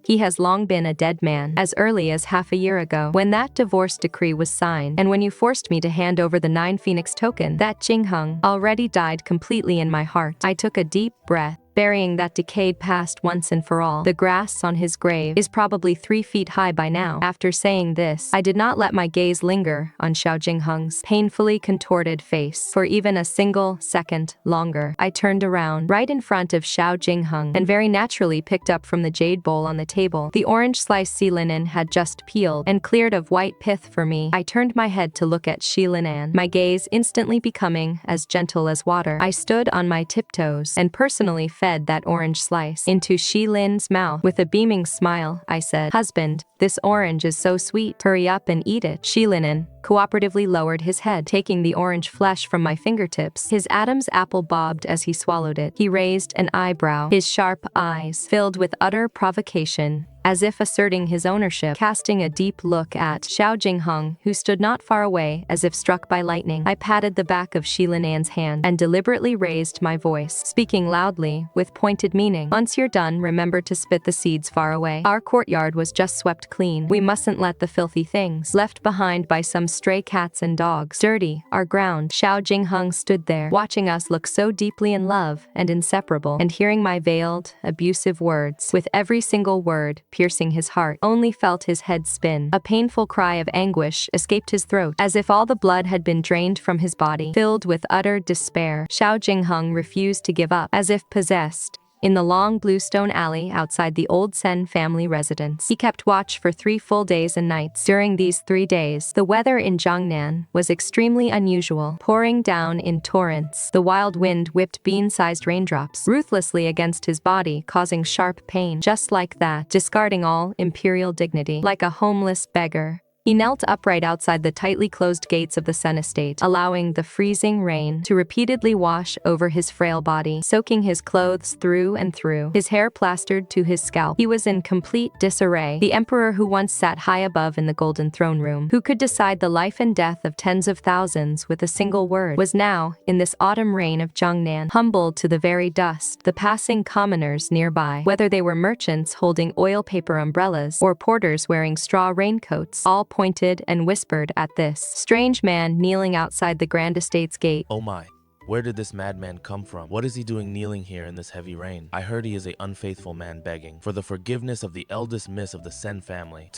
Speaker 1: he has long been a dead man, as early as half a year ago, when that divorce decree was signed, and when you forced me to hand over the 9 Phoenix token. That Jingheng already died completely in my heart." I took a deep breath, burying that decayed past once and for all. The grass on his grave is probably 3 feet high by now. After saying this, I did not let my gaze linger on Xiao Jingheng's painfully contorted face for even a single second longer. I turned around, right in front of Xiao Jingheng, and very naturally picked up from the jade bowl on the table the orange slice Shi Linen had just peeled and cleared of white pith for me. I turned my head to look at Shi Linen, my gaze instantly becoming as gentle as water. I stood on my tiptoes and personally fed that orange slice into Shi Lin's mouth. With a beaming smile, I said, "Husband, this orange is so sweet. Hurry up and eat it." Shi Linen cooperatively lowered his head, taking the orange flesh from my fingertips. His Adam's apple bobbed as he swallowed it. He raised an eyebrow, his sharp eyes filled with utter provocation, as if asserting his ownership, casting a deep look at Xiao Jingheng, who stood not far away, as if struck by lightning. I patted the back of Shi Linan's hand and deliberately raised my voice, speaking loudly, with pointed meaning. "Once you're done, remember to spit the seeds far away. Our courtyard was just swept clean. We mustn't let the filthy things left behind by some stray cats and dogs dirty our ground." Xiao Jingheng stood there, watching us look so deeply in love and inseparable, and hearing my veiled, abusive words, with every single word piercing his heart, only felt his head spin. A painful cry of anguish escaped his throat, as if all the blood had been drained from his body. Filled with utter despair, Xiao Jingheng refused to give up. As if possessed, in the long blue stone alley outside the old Cen family residence. He kept watch for 3 full days and nights. During these 3 days, the weather in Jiangnan was extremely unusual, pouring down in torrents. The wild wind whipped bean-sized raindrops ruthlessly against his body, causing sharp pain. Just like that, discarding all imperial dignity, like a homeless beggar, he knelt upright outside the tightly closed gates of the Cen estate, allowing the freezing rain to repeatedly wash over his frail body, soaking his clothes through and through, his hair plastered to his scalp. He was in complete disarray. The emperor who once sat high above in the golden throne room, who could decide the life and death of tens of thousands with a single word, was now, in this autumn rain of Jiangnan, humbled to the very dust. The passing commoners nearby, whether they were merchants holding oil paper umbrellas or porters wearing straw raincoats, all pointed and whispered at this strange man kneeling outside the grand estate's gate.
Speaker 8: Oh my. Where did this madman come from? What is he doing kneeling here in this heavy rain? I heard he is an unfaithful man begging for the forgiveness of the eldest miss of the Cen family.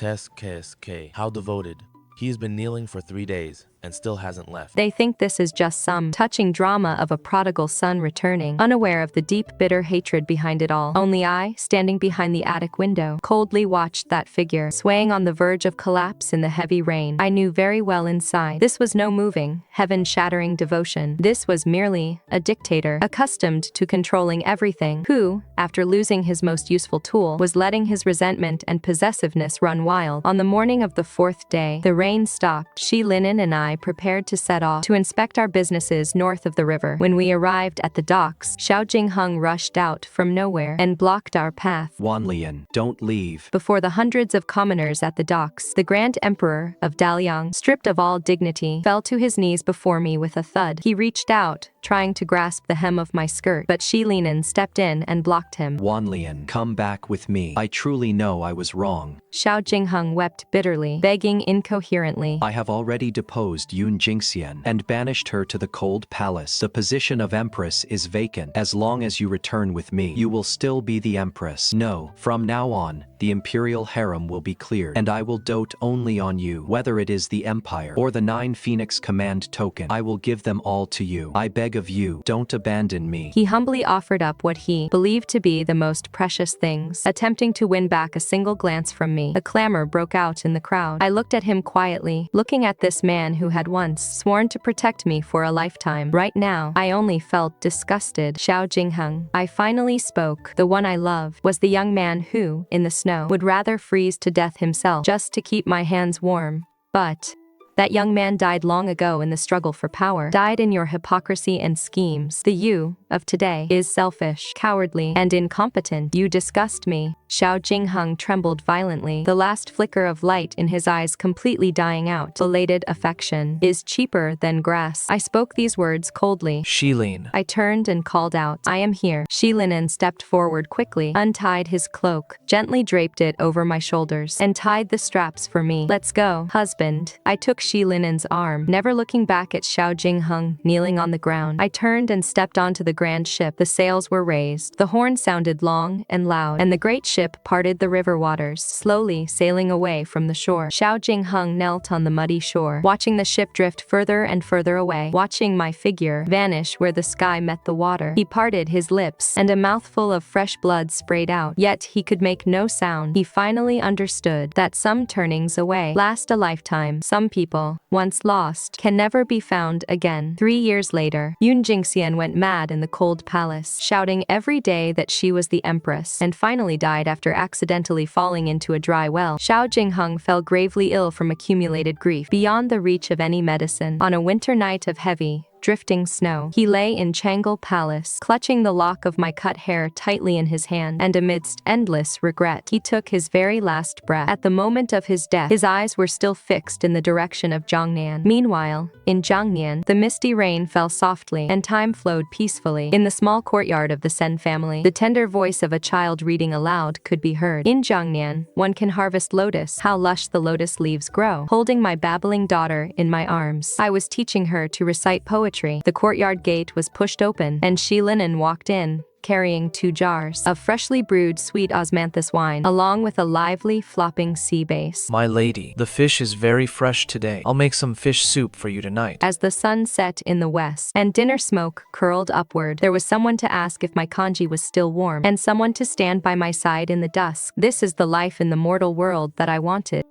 Speaker 8: How devoted. He has been kneeling for 3 days and still hasn't left.
Speaker 1: They think this is just some touching drama of a prodigal son returning, unaware of the deep, bitter hatred behind it all. Only I, standing behind the attic window, coldly watched that figure, swaying on the verge of collapse in the heavy rain. I knew very well inside, this was no moving, heaven-shattering devotion. This was merely a dictator, accustomed to controlling everything, who, after losing his most useful tool, was letting his resentment and possessiveness run wild. On the morning of the 4th day, the rain stopped. Linen and I prepared to set off to inspect our businesses north of the river. When we arrived at the docks, Jingheng rushed out from nowhere and blocked our path.
Speaker 3: Wanlian, don't leave.
Speaker 1: Before the hundreds of commoners at the docks, the Grand Emperor of Daliang, stripped of all dignity, fell to his knees before me with a thud. He reached out, trying to grasp the hem of my skirt, but Linen stepped in and blocked him.
Speaker 3: Wanlian, come back with me. I truly know I was wrong.
Speaker 1: Jingheng wept bitterly, begging incoherently.
Speaker 3: I have already deposed Yun Jingxian and banished her to the cold palace. The position of empress is vacant. As long as you return with me, you will still be the empress. No, from now on, the imperial harem will be cleared, and I will dote only on you. Whether it is the empire or the 9 Phoenix command token, I will give them all to you. I beg of you, don't abandon me.
Speaker 1: He humbly offered up what he believed to be the most precious things, attempting to win back a single glance from me. A clamor broke out in the crowd. I looked at him quietly, looking at this man who had once sworn to protect me for a lifetime. Right now, I only felt disgusted. Jingheng, I finally spoke. The one I loved was the young man who, in the snow, would rather freeze to death himself just to keep my hands warm. But that young man died long ago in the struggle for power, died in your hypocrisy and schemes. The you of today is selfish, cowardly, and incompetent. You disgust me. Jingheng trembled violently, the last flicker of light in his eyes completely dying out. Belated affection is cheaper than grass. I spoke these words coldly.
Speaker 9: Shilin.
Speaker 1: I turned and called out, I am here. Linen stepped forward quickly, untied his cloak, gently draped it over my shoulders, and tied the straps for me. Let's go, husband. I took Linen's arm, never looking back at Jingheng kneeling on the ground. I turned and stepped onto the grand ship. The sails were raised, the horn sounded long and loud, and the great ship parted the river waters, slowly sailing away from the shore. Jingheng knelt on the muddy shore, watching the ship drift further and further away, watching my figure vanish where the sky met the water. He parted his lips, and a mouthful of fresh blood sprayed out, yet he could make no sound. He finally understood that some turnings away last a lifetime. Some people, once lost, can never be found again. 3 years later, Yun Jingxian went mad in the cold palace, shouting every day that she was the empress, and finally died after accidentally falling into a dry well. Jingheng fell gravely ill from accumulated grief, beyond the reach of any medicine. On a winter night of heavy, drifting snow, he lay in Changle Palace, clutching the lock of my cut hair tightly in his hand, and amidst endless regret, he took his very last breath. At the moment of his death, his eyes were still fixed in the direction of Jiangnan. Meanwhile, in Jiangnan, the misty rain fell softly, and time flowed peacefully. In the small courtyard of the Cen family, the tender voice of a child reading aloud could be heard. In Jiangnan, one can harvest lotus. How lush the lotus leaves grow. Holding my babbling daughter in my arms, I was teaching her to recite poetry. The courtyard gate was pushed open, and Linen walked in, carrying 2 jars of freshly brewed sweet osmanthus wine, along with a lively, flopping sea bass.
Speaker 9: My lady, the fish is very fresh today. I'll make some fish soup for you tonight.
Speaker 1: As the sun set in the west and dinner smoke curled upward, there was someone to ask if my kanji was still warm, and someone to stand by my side in the dusk. This is the life in the mortal world that I wanted.